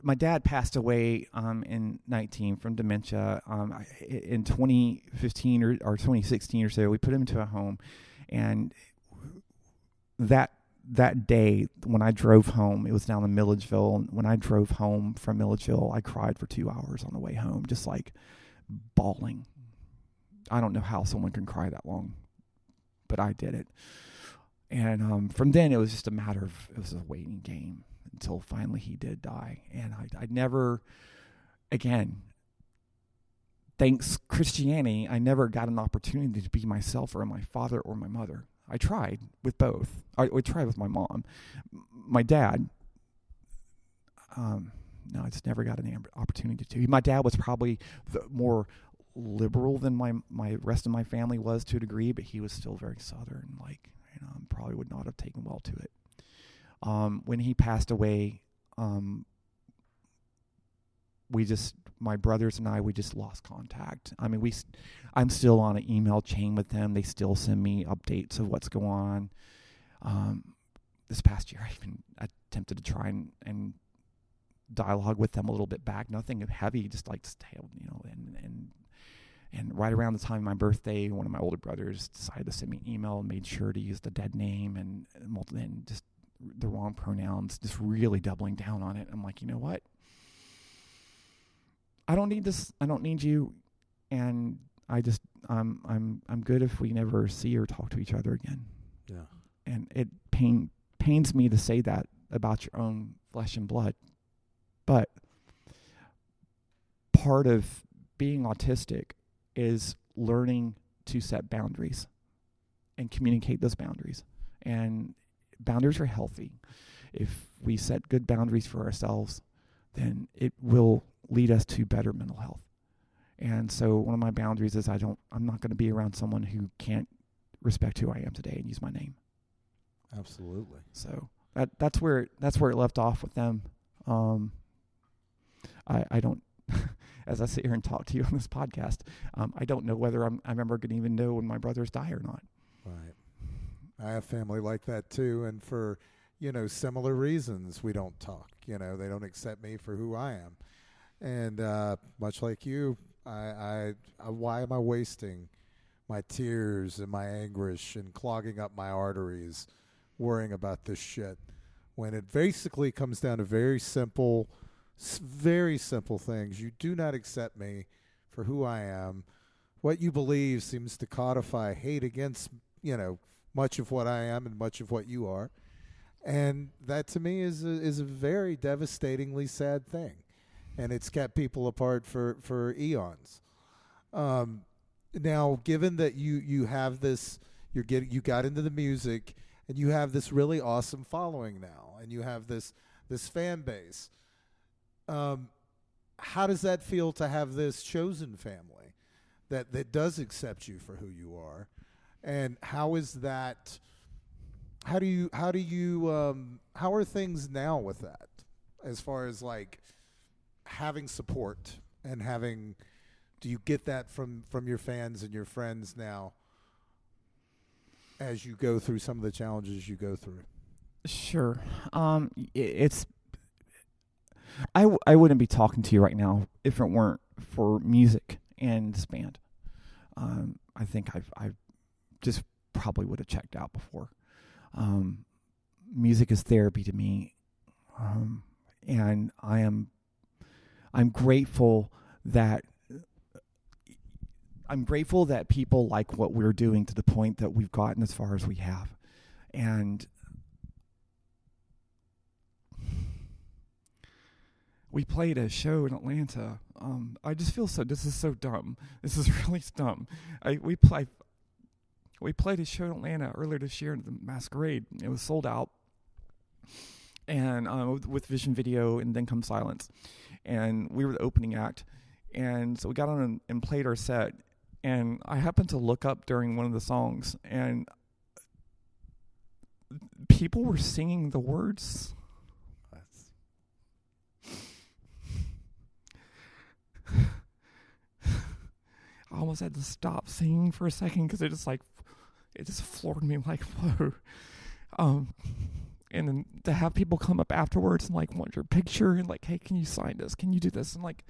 my dad passed away in 19 from dementia. In 2015 or 2016 or so, we put him into a home, and that day when I drove home, it was down in Milledgeville. And when I drove home from Milledgeville, I cried for 2 hours on the way home, just like bawling. I don't know how someone can cry that long, but I did it. And from then, it was just a matter of, it was a waiting game until finally he did die. And I never, again, thanks Christianity, I never got an opportunity to be myself or my father or my mother. I tried with both. I tried with my mom. My dad, no, I just never got an opportunity to. My dad was probably more liberal than my rest of my family was to a degree, but he was still very Southern, probably would not have taken well to it. When he passed away, my brothers and I, we just lost contact. I mean, I'm still on an email chain with them. They still send me updates of what's going on. This past year, I even attempted to try and dialogue with them a little bit back. Nothing heavy, just like stay, and right around the time of my birthday, one of my older brothers decided to send me an email and made sure to use the dead name and just the wrong pronouns, just really doubling down on it. I'm like, you know what? I don't need this. I don't need you. And I'm good if we never see or talk to each other again. Yeah. And it pains me to say that about your own flesh and blood. But part of being autistic is learning to set boundaries and communicate those boundaries. And boundaries are healthy. If we set good boundaries for ourselves, then it will lead us to better mental health. And so one of my boundaries is I'm not going to be around someone who can't respect who I am today and use my name. Absolutely. So that's where it left off with them. I don't, as I sit here and talk to you on this podcast, I don't know whether I'm ever going to even know when my brothers die or not. Right. I have family like that too, and for similar reasons we don't talk. They don't accept me for who I am, and much like you, I why am I wasting my tears and my anguish and clogging up my arteries worrying about this shit when it basically comes down to very simple things. You do not accept me for who I am. What you believe seems to codify hate against, much of what I am and much of what you are. And that to me is a very devastatingly sad thing. And it's kept people apart for eons. Now, given that you have this, you got into the music and you have this really awesome following now, and you have this fan base. How does that feel to have this chosen family that does accept you for who you are? And how is that? How are things now with that, as far as like having support and having? Do you get that from your fans and your friends now, as you go through some of the challenges you go through? Sure. It's. I wouldn't be talking to you right now if it weren't for music and this band. I think I just probably would have checked out before. Music is therapy to me, and I'm grateful that people like what we're doing to the point that we've gotten as far as we have, and we played a show in Atlanta. I just feel this is so dumb. This is really dumb. We played a show in Atlanta earlier this year in the Masquerade. It was sold out, and with Vision Video and Then Come Silence, and we were the opening act. And so we got on and played our set, and I happened to look up during one of the songs, and people were singing the words. I almost had to stop singing for a second because it just floored me like, whoa. And then to have people come up afterwards and like want your picture and like, hey, can you sign this? Can you do this? And like,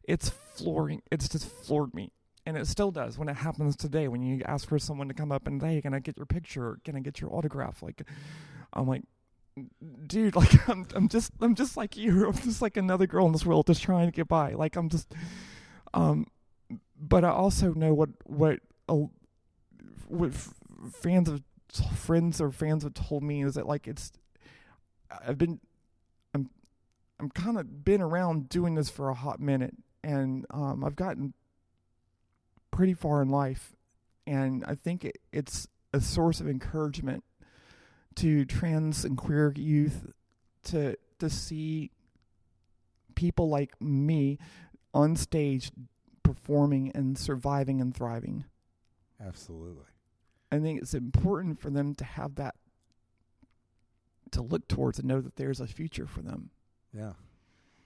it's flooring. It's just floored me. And it still does when it happens today, when you ask for someone to come up and, hey, can I get your picture? Can I get your autograph? Like, I'm like, dude, like I'm just like you. I'm just like another girl in this world just trying to get by. Like I'm just, but I also know what friends have told me is that like I'm kind of been around doing this for a hot minute, and I've gotten pretty far in life, and I think it's a source of encouragement to trans and queer youth to see people like me on stage performing and surviving and thriving. Absolutely. I think it's important for them to have that to look towards and know that there's a future for them. Yeah.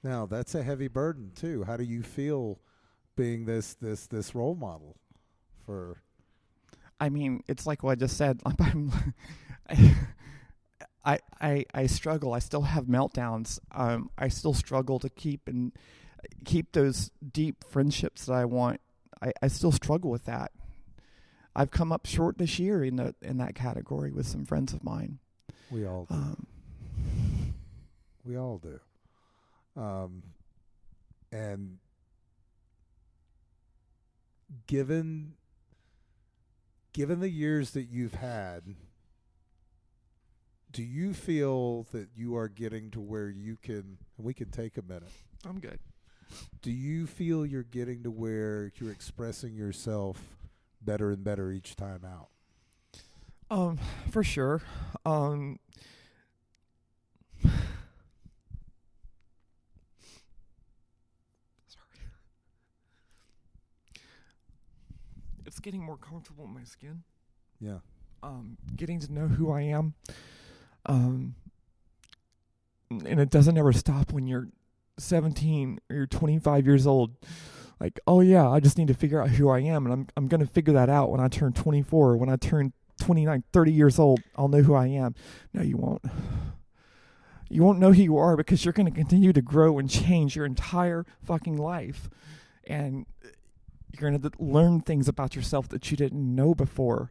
Now, that's a heavy burden too. How do you feel being this role model for? I mean, it's like what I just said. I struggle. I still have meltdowns. I still struggle to keep those deep friendships that I want. I still struggle with that. I've come up short this year in that category with some friends of mine. We all do. We all do. And given the years that you've had, do you feel that you are getting to where you can, and we can take a minute. I'm good. Do you feel you're getting to where you're expressing yourself better and better each time out? For sure. It's getting more comfortable in my skin. Yeah. Getting to know who I am. And it doesn't ever stop when you're 17 or you're 25 years old. Like, oh yeah, I just need to figure out who I am, and I'm going to figure that out when I turn 24, or when I turn 29, 30 years old, I'll know who I am. No, you won't. You won't know who you are, because you're going to continue to grow and change your entire fucking life. And you're going to learn things about yourself that you didn't know before.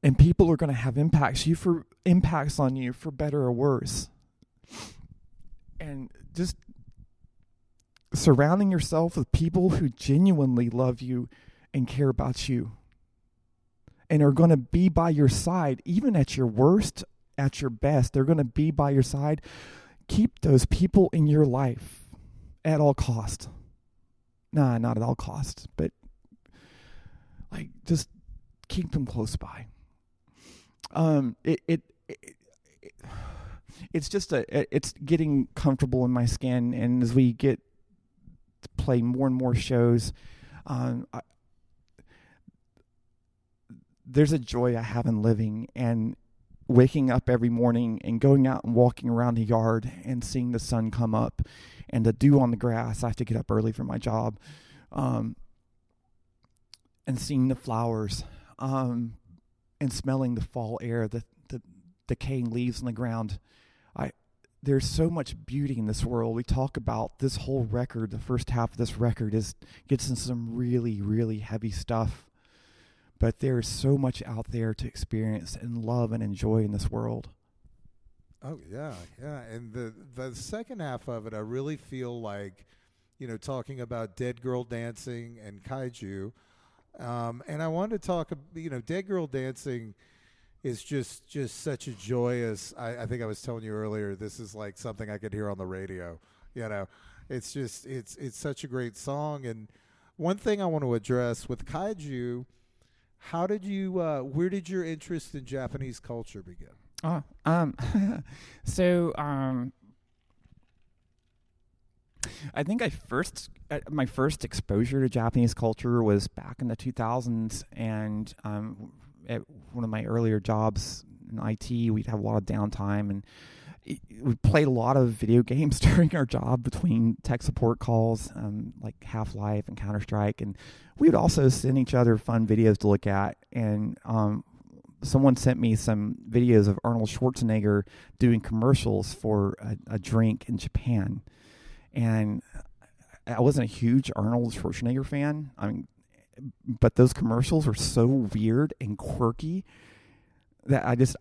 And people are going to have impacts on you for better or worse. And just surrounding yourself with people who genuinely love you and care about you and are going to be by your side, even at your worst, at your best. They're going to be by your side. Keep those people in your life at all cost. Nah, not at all cost, but like just keep them close by. It's just it's getting comfortable in my skin, and as we get to play more and more shows, there's a joy I have in living and waking up every morning and going out and walking around the yard and seeing the sun come up and the dew on the grass. I have to get up early for my job, and seeing the flowers, and smelling the fall air, the decaying leaves on the ground. There's so much beauty in this world. We talk about this whole record. The first half of this record gets in some really, really heavy stuff. But there's so much out there to experience and love and enjoy in this world. Oh, yeah. And the second half of it, I really feel like, talking about Dead Girl Dancing and Kaiju. And I wanted to talk, Dead Girl Dancing is just such a joyous, I think I was telling you earlier, this is like something I could hear on the radio. It's just, it's such a great song. And one thing I want to address with Kaiju, how did you, where did your interest in Japanese culture begin? I think my first exposure to Japanese culture was back in the 2000s, and at one of my earlier jobs in IT, we'd have a lot of downtime, and we played a lot of video games during our job between tech support calls, like Half-Life and Counter-Strike, and we would also send each other fun videos to look at, and someone sent me some videos of Arnold Schwarzenegger doing commercials for a drink in Japan. And I wasn't a huge Arnold Schwarzenegger fan. But those commercials were so weird and quirky that I just,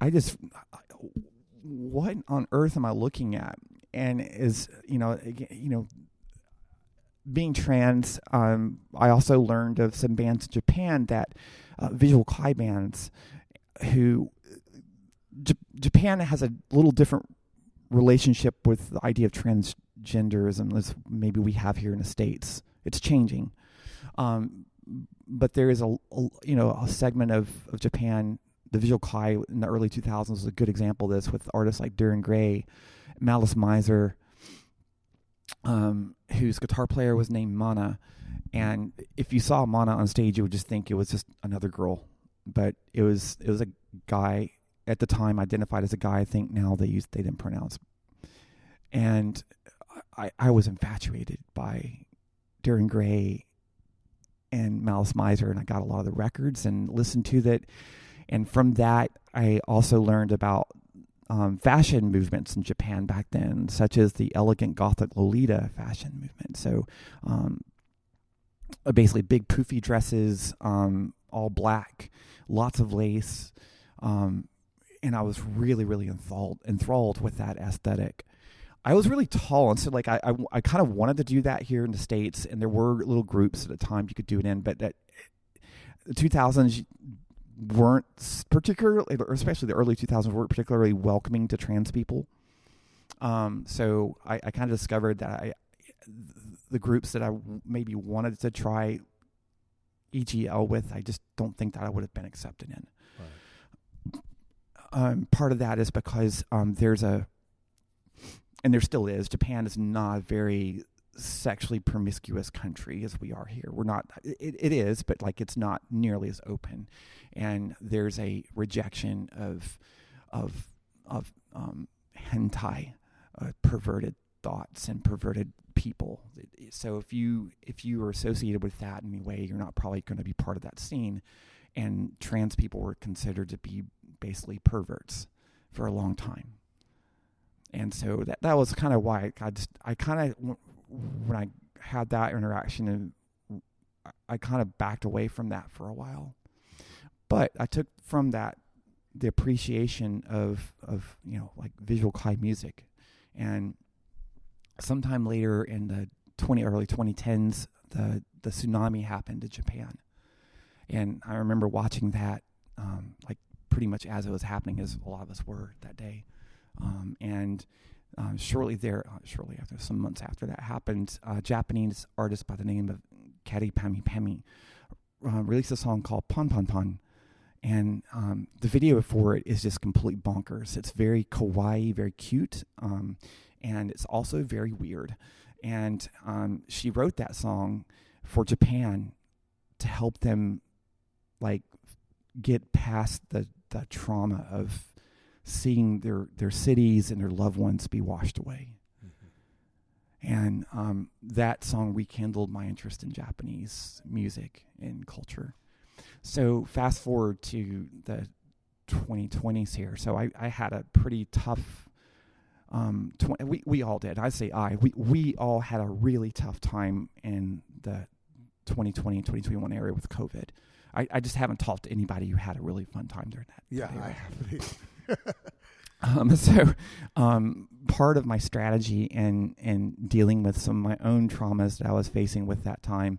what on earth am I looking at? And being trans, I also learned of some bands in Japan that visual kei bands who Japan has a little different relationship with the idea of transgenderism as maybe we have here in the States. It's changing. But there is a segment of Japan, the visual kei in the early 2000s was a good example of this, with artists like Duran Gray, Malice Miser, whose guitar player was named Mana. And if you saw Mana on stage, you would just think it was just another girl. But it was a guy at the time identified as a guy. I think now they didn't pronounce. And I was infatuated by Darren Gray and Malice Miser, and I got a lot of the records and listened to that. And from that, I also learned about fashion movements in Japan back then, such as the elegant Gothic Lolita fashion movement. So basically big poofy dresses, all black, lots of lace. And I was really, really enthralled with that aesthetic. I was really tall, and so like I kind of wanted to do that here in the States, and there were little groups at the time you could do it in, but that the 2000s weren't particularly, or especially the early 2000s, weren't particularly welcoming to trans people. So I kind of discovered that the groups that I maybe wanted to try EGL with, I just don't think that I would have been accepted in. Right. Part of that is because and there still is, Japan is not a very sexually promiscuous country as we are here. We're not, it is, but like it's not nearly as open. And there's a rejection of hentai, perverted thoughts and perverted people. So if you are associated with that in any way, you're not probably going to be part of that scene. And trans people were considered to be basically perverts for a long time. And so that was kind of why I kind of, when I had that interaction, and I kind of backed away from that for a while. But I took from that the appreciation of like visual kei music. And sometime later in the early 2010s, the tsunami happened in Japan. And I remember watching that like pretty much as it was happening, as a lot of us were that day. And shortly after, some months after that happened, a Japanese artist by the name of Kari Pami released a song called Pon Pon Pon. And the video for it is just complete bonkers. It's very kawaii, very cute, and it's also very weird. And she wrote that song for Japan to help them like get past the trauma of seeing their cities and their loved ones be washed away. Mm-hmm. And that song rekindled my interest in Japanese music and culture. So fast forward to the 2020s here. So I had a pretty tough, we all did. I say we all had a really tough time in the 2020 and 2021 area with COVID. I just haven't talked to anybody who had a really fun time during that. Yeah, I have. So part of my strategy in dealing with some of my own traumas that I was facing with that time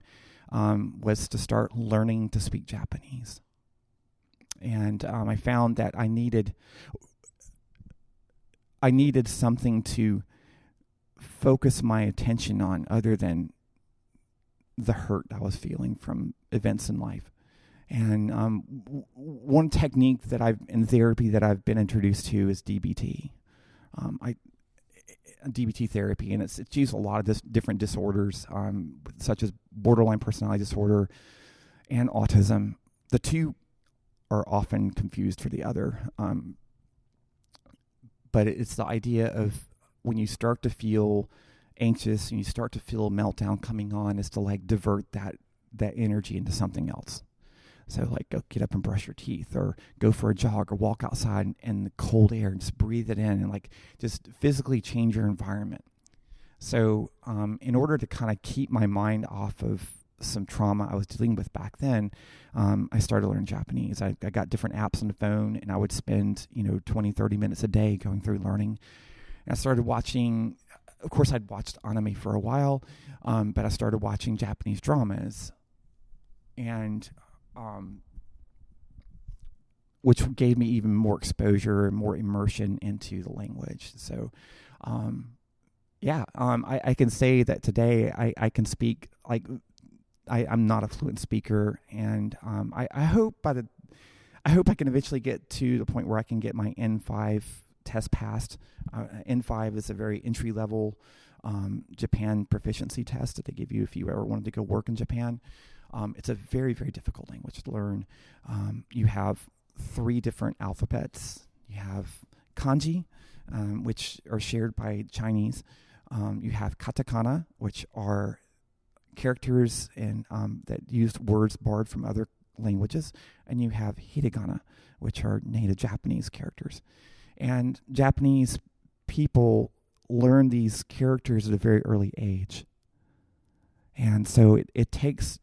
was to start learning to speak Japanese. And I found that I needed something to focus my attention on other than the hurt I was feeling from events in life. And one technique in therapy that I've been introduced to is DBT. DBT therapy, and it's used a lot of different disorders, such as borderline personality disorder and autism. The two are often confused for the other. But it's the idea of when you start to feel anxious and you start to feel a meltdown coming on, is to like divert that energy into something else. So like go get up and brush your teeth, or go for a jog, or walk outside in the cold air and just breathe it in, and like just physically change your environment. So in order to kind of keep my mind off of some trauma I was dealing with back then, I started learning Japanese. I got different apps on the phone, and I would spend 20, 30 minutes a day going through learning. And I started watching, of course I'd watched anime for a while, but I started watching Japanese dramas, and which gave me even more exposure and more immersion into the language. So, I can say that today I can speak, like, I'm not a fluent speaker, and I hope I can eventually get to the point where I can get my N5 test passed. N5 is a very entry level Japan proficiency test that they give you if you ever wanted to go work in Japan. It's a very, very difficult language to learn. You have 3 different alphabets. You have kanji, which are shared by Chinese. You have katakana, which are characters and that used words borrowed from other languages, and you have hiragana, which are native Japanese characters. And Japanese people learn these characters at a very early age. And so it takes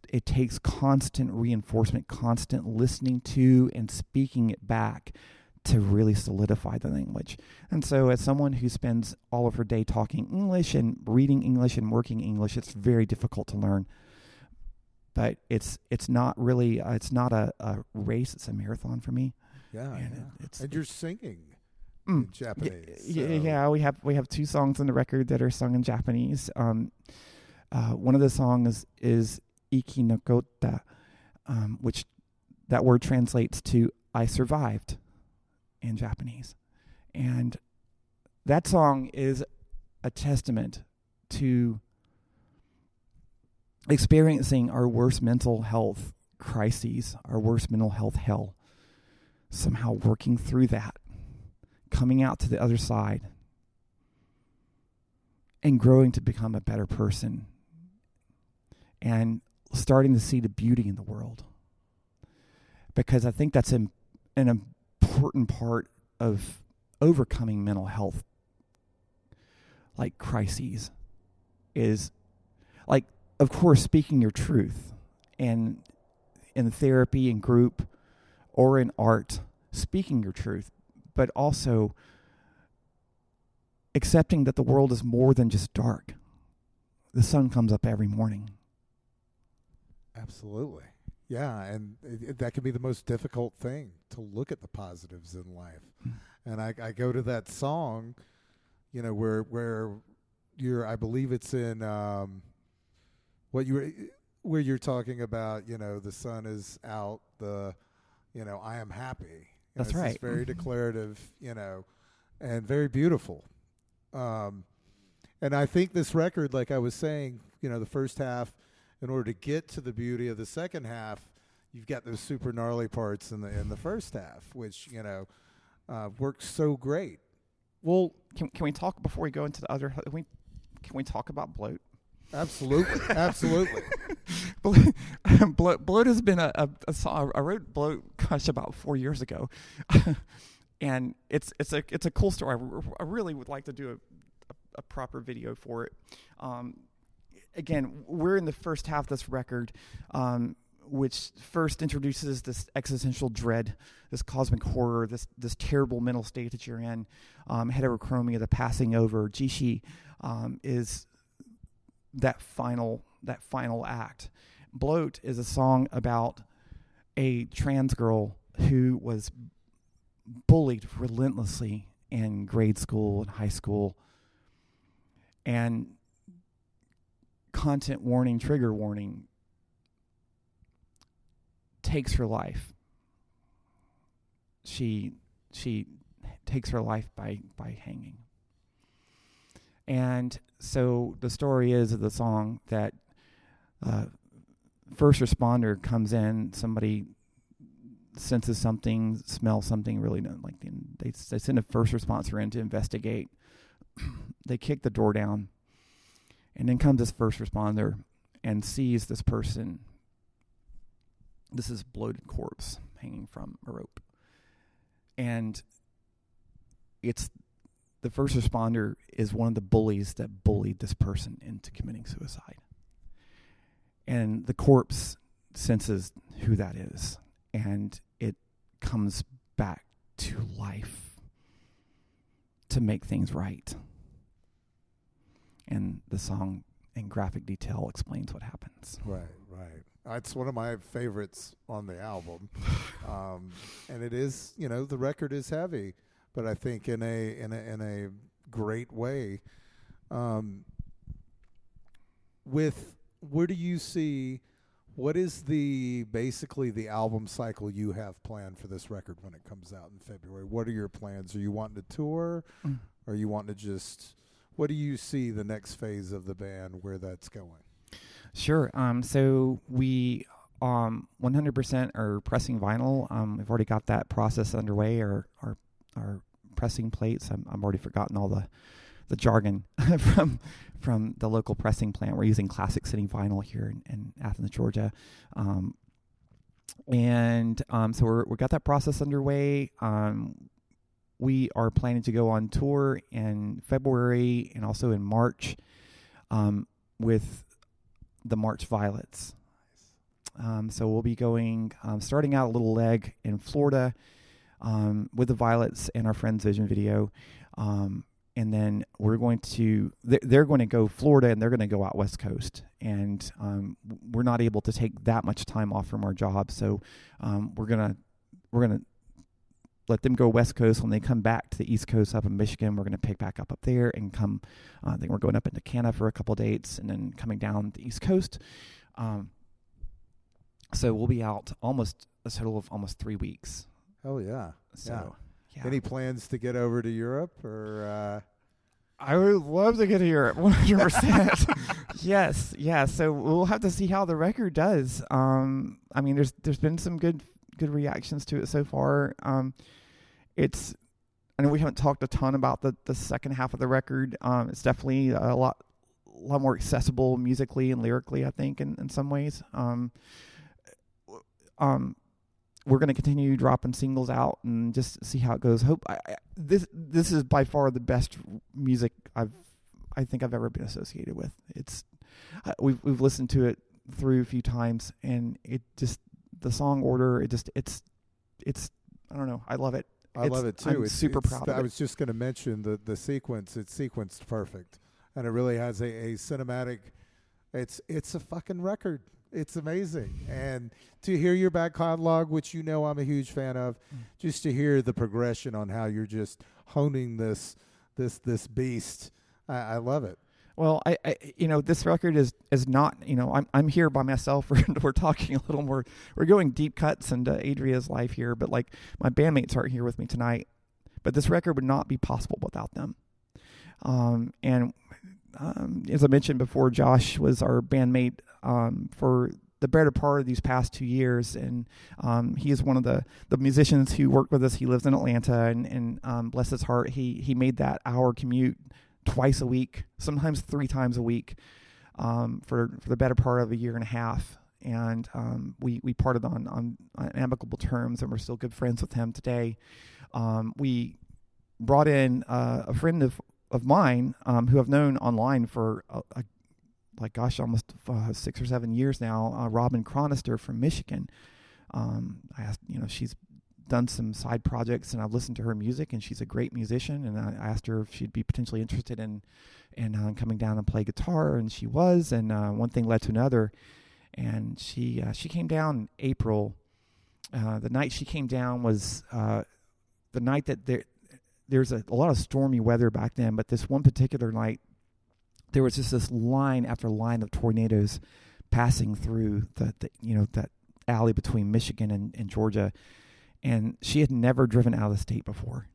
constant reinforcement, constant listening to and speaking it back to really solidify the language. And so as someone who spends all of her day talking English and reading English and working English, it's very difficult to learn. But it's not really, it's not a race, it's a marathon for me. Yeah. And you're singing in Japanese. Yeah, we have 2 songs on the record that are sung in Japanese. One of the songs is Ikinokota, which that word translates to I survived in Japanese. And that song is a testament to experiencing our worst mental health crises, our worst mental health hell, somehow working through that, coming out to the other side, and growing to become a better person, and starting to see the beauty in the world. Because I think that's an important part of overcoming mental health, like crises, is like, of course, speaking your truth, and in therapy, in group, or in art, speaking your truth, but also accepting that the world is more than just dark. The sun comes up every morning. Absolutely. Yeah, and that can be the most difficult thing, to look at the positives in life. And I go to that song, where you're, I believe it's in where you're talking about, the sun is out, I am happy. That's right. It's very declarative, and very beautiful. And I think this record, like I was saying, the first half, in order to get to the beauty of the second half, you've got those super gnarly parts in the first half, which works so great. Well, can we talk before we go into the other? Can we talk about bloat? Absolutely, absolutely. Bloat has been a song. I wrote bloat, gosh, about 4 years ago, and it's a cool story. I really would like to do a proper video for it. Again, we're in the first half of this record, which first introduces this existential dread, this cosmic horror, this terrible mental state that you're in. Heterochromia, the passing over. Jishi is that final act. Bloat is a song about a trans girl who was bullied relentlessly in grade school and high school, and content warning, trigger warning, takes her life. She takes her life by hanging. And so the story is of the song that first responder comes in, somebody senses something, smells something really like they send a first responder in to investigate. They kick the door down, and then comes this first responder and sees this person. This is bloated corpse hanging from a rope. And it's the first responder is one of the bullies that bullied this person into committing suicide. And the corpse senses who that is, and it comes back to life to make things right. And the song in graphic detail explains what happens. Right. It's one of my favorites on the album. And it is, the record is heavy, but I think in a great way. Where do you see, what is basically the album cycle you have planned for this record when it comes out in February? What are your plans? Are you wanting to tour? Or are you wanting to what do you see the next phase of the band, where that's going? Sure. So we 100% are pressing vinyl. We've already got that process underway. Our pressing plates. I'm already forgotten all the jargon from the local pressing plant. We're using Classic City vinyl here in Athens, Georgia. So we got that process underway. We are planning to go on tour in February and also in March with the March Violets. So we'll be going, starting out a little leg in Florida with the Violets and our friend's Vision Video. And then we're going to, they're going to go Florida and they're going to go out West Coast. And we're not able to take that much time off from our job. So we're going to let them go West Coast. When they come back to the East Coast up in Michigan, we're going to pick back up there and come, I think we're going up into Canada for a couple dates and then coming down the East Coast. So we'll be out almost a total of almost 3 weeks. Oh, yeah. So, yeah. Any plans to get over to Europe or? I would love to get to Europe, 100%. Yes, yeah. So we'll have to see how the record does. I mean, there's been some good reactions to it so far. I know we haven't talked a ton about the second half of the record. It's definitely a lot more accessible musically and lyrically, I think, in some ways. We're going to continue dropping singles out and just see how it goes. This is by far the best music I think I've ever been associated with. It's we've listened to it through a few times, and it just, the song order, it's I don't know, I love it. I love it too. I'm super proud of it. I was just going to mention the sequence. It's sequenced perfect, and it really has a cinematic. It's a fucking record. It's amazing. And to hear your back catalog, which you know I'm a huge fan of, just to hear the progression on how you're just honing this beast, I love it. Well, I this record is not, I'm here by myself. We're talking a little more. We're going deep cuts into Adria's life here, but like my bandmates aren't here with me tonight. But this record would not be possible without them. As I mentioned before, Josh was our bandmate for the better part of these past 2 years, and he is one of the musicians who worked with us. He lives in Atlanta, and bless his heart, he made that hour commute twice a week, sometimes 3 times a week, for the better part of a year and a half. And we parted on amicable terms, and we're still good friends with him today. We brought in a friend of mine who I've known online for almost 6 or 7 years now, Robin Chronister from Michigan. I asked, she's done some side projects, and I've listened to her music, and she's a great musician. And I asked her if she'd be potentially interested in coming down and play guitar, and she was. And one thing led to another, and she came down in April. The night she came down was the night that there's a lot of stormy weather back then, but this one particular night, there was just this line after line of tornadoes passing through that alley between Michigan and Georgia. And she had never driven out of the state before.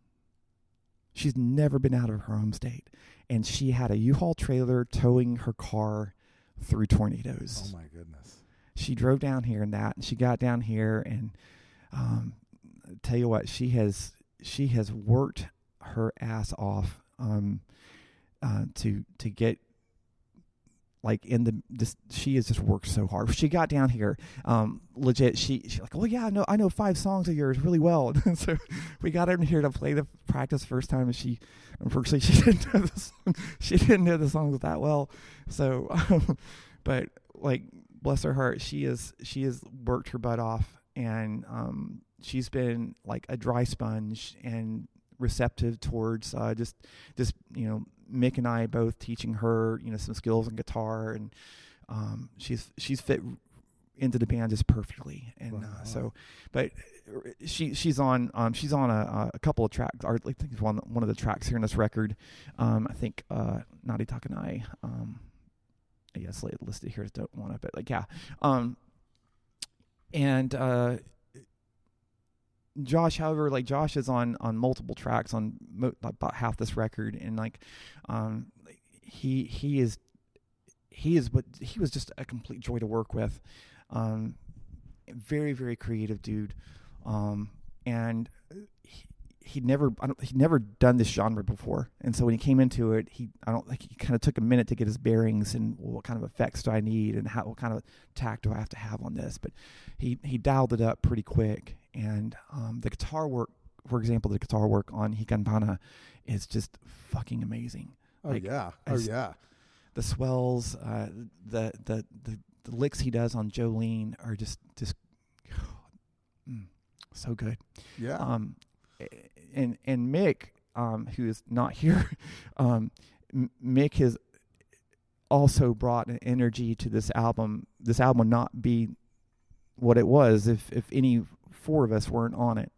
She's never been out of her home state. And she had a U-Haul trailer towing her car through tornadoes. Oh, my goodness. She drove down here and she got down here, and tell you what, she has worked her ass off to get she has just worked so hard. She got down here, legit. She like, oh yeah, I know 5 songs of yours really well. And so we got her in here to play the practice first time, and she didn't know the songs that well. So, but like, bless her heart, she has worked her butt off, and she's been like a dry sponge and receptive towards just Mick and I both teaching her some skills in guitar, and she's fit into the band just perfectly. And but she's on a couple of tracks, or I think it's one of the tracks here in this record. I think Nadi Takanai, I guess listed here, don't want to, but like, yeah. And Josh, however, like Josh is on multiple tracks on about half this record, and like he was just a complete joy to work with. Very, very creative dude, and he'd never done this genre before, and so when he came into it, he kind of took a minute to get his bearings and what kind of effects do I need and what kind of tact do I have to have on this. But he dialed it up pretty quick, and the guitar work, for example, the guitar work on Hikanbana is just fucking amazing. Oh yeah, the swells, the licks he does on Jolene are just so good. Yeah. And Mick, who is not here, Mick has also brought an energy to this album. This album would not be what it was if any four of us weren't on it.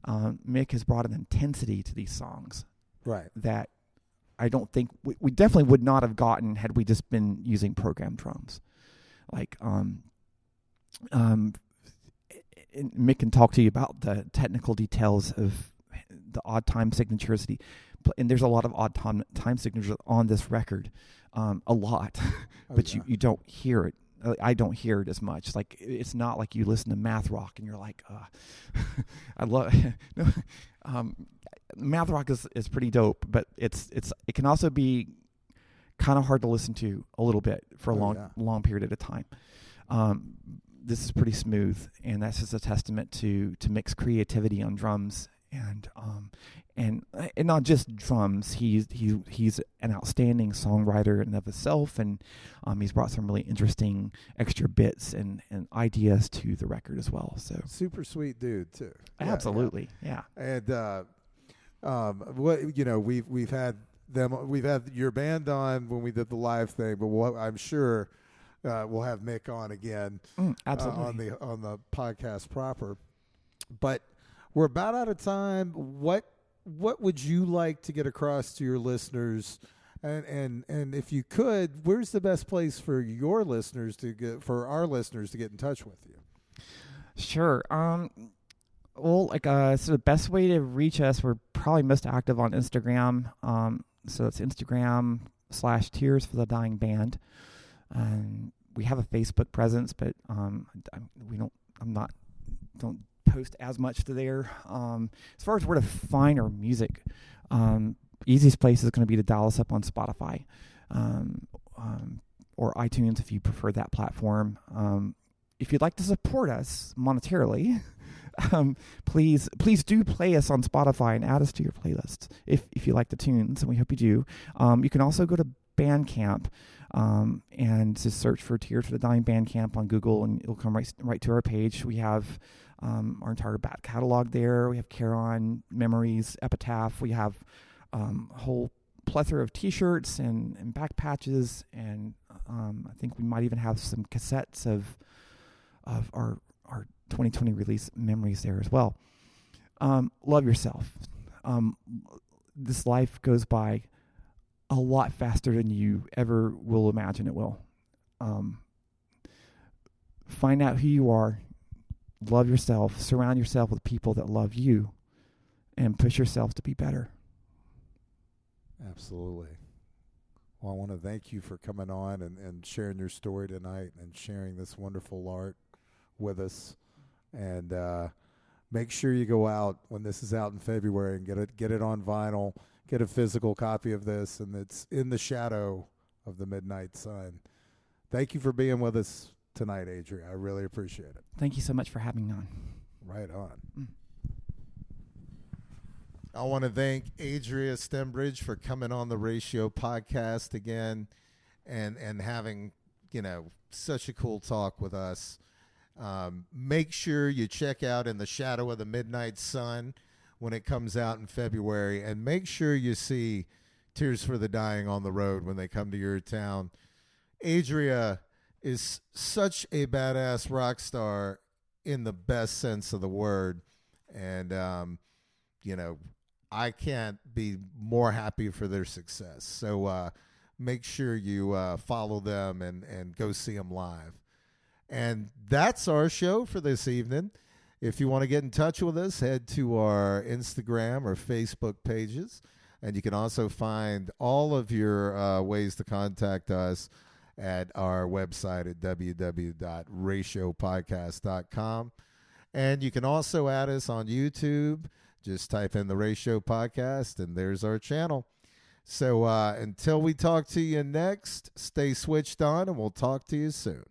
Mick has brought an intensity to these songs, right? That I don't think we definitely would not have gotten had we just been using programmed drums. Like, Mick can talk to you about the technical details of the odd time signatures. And there's a lot of odd time signatures on this record, a lot, but you don't hear it. I don't hear it as much. Like, it's not like you listen to math rock and you're like, I love math rock is pretty dope, but it can also be kind of hard to listen to a little bit for a long period at a time. This is pretty smooth, and that's just a testament to Mick's creativity on drums, and not just drums. He's an outstanding songwriter in and of himself, and he's brought some really interesting extra bits and ideas to the record as well. So super sweet dude too. Absolutely, yeah. And we've had your band on when we did the live thing, but I'm sure. We'll have Mick on again, absolutely, on the podcast proper. But we're about out of time. What would you like to get across to your listeners? And if you could, where's the best place for our listeners to get in touch with you? Sure. So the best way to reach us, we're probably most active on Instagram. So it's Instagram/Tears for the Dying Band. We have a Facebook presence, but don't post as much to there. As far as where to find our music, easiest place is going to be to dial us up on Spotify, or iTunes if you prefer that platform. If you'd like to support us monetarily, please do play us on Spotify and add us to your playlists if you like the tunes, and we hope you do. You can also go to Bandcamp, and just search for Tears for the Dying Bandcamp on Google, and it'll come right to our page. We have our entire back catalog there. We have Charon, Memories, Epitaph. We have a whole plethora of T-shirts and back patches, and I think we might even have some cassettes of our 2020 release Memories there as well. Love yourself. This life goes by a lot faster than you ever will imagine it will. Find out who you are, love yourself, surround yourself with people that love you, and push yourself to be better. Absolutely. Well, I want to thank you for coming on and sharing your story tonight and sharing this wonderful art with us. And make sure you go out when this is out in February and get it on vinyl. Get a physical copy of this, and it's In the Shadow of the Midnight Sun. Thank you for being with us tonight, Adria. I really appreciate it. Thank you so much for having me on. Right on. I want to thank Adria Stembridge for coming on the Ratio podcast again and having, such a cool talk with us. Make sure you check out In the Shadow of the Midnight Sun when it comes out in February, and make sure you see Tears for the Dying on the road when they come to your town. Adria is such a badass rock star in the best sense of the word, and I can't be more happy for their success. So make sure you follow them and go see them live. And that's our show for this evening. If you want to get in touch with us, head to our Instagram or Facebook pages. And you can also find all of your ways to contact us at our website at www.ratiopodcast.com. And you can also add us on YouTube, Just type in the Ratio Podcast, and there's our channel. So until we talk to you next, stay switched on, and we'll talk to you soon.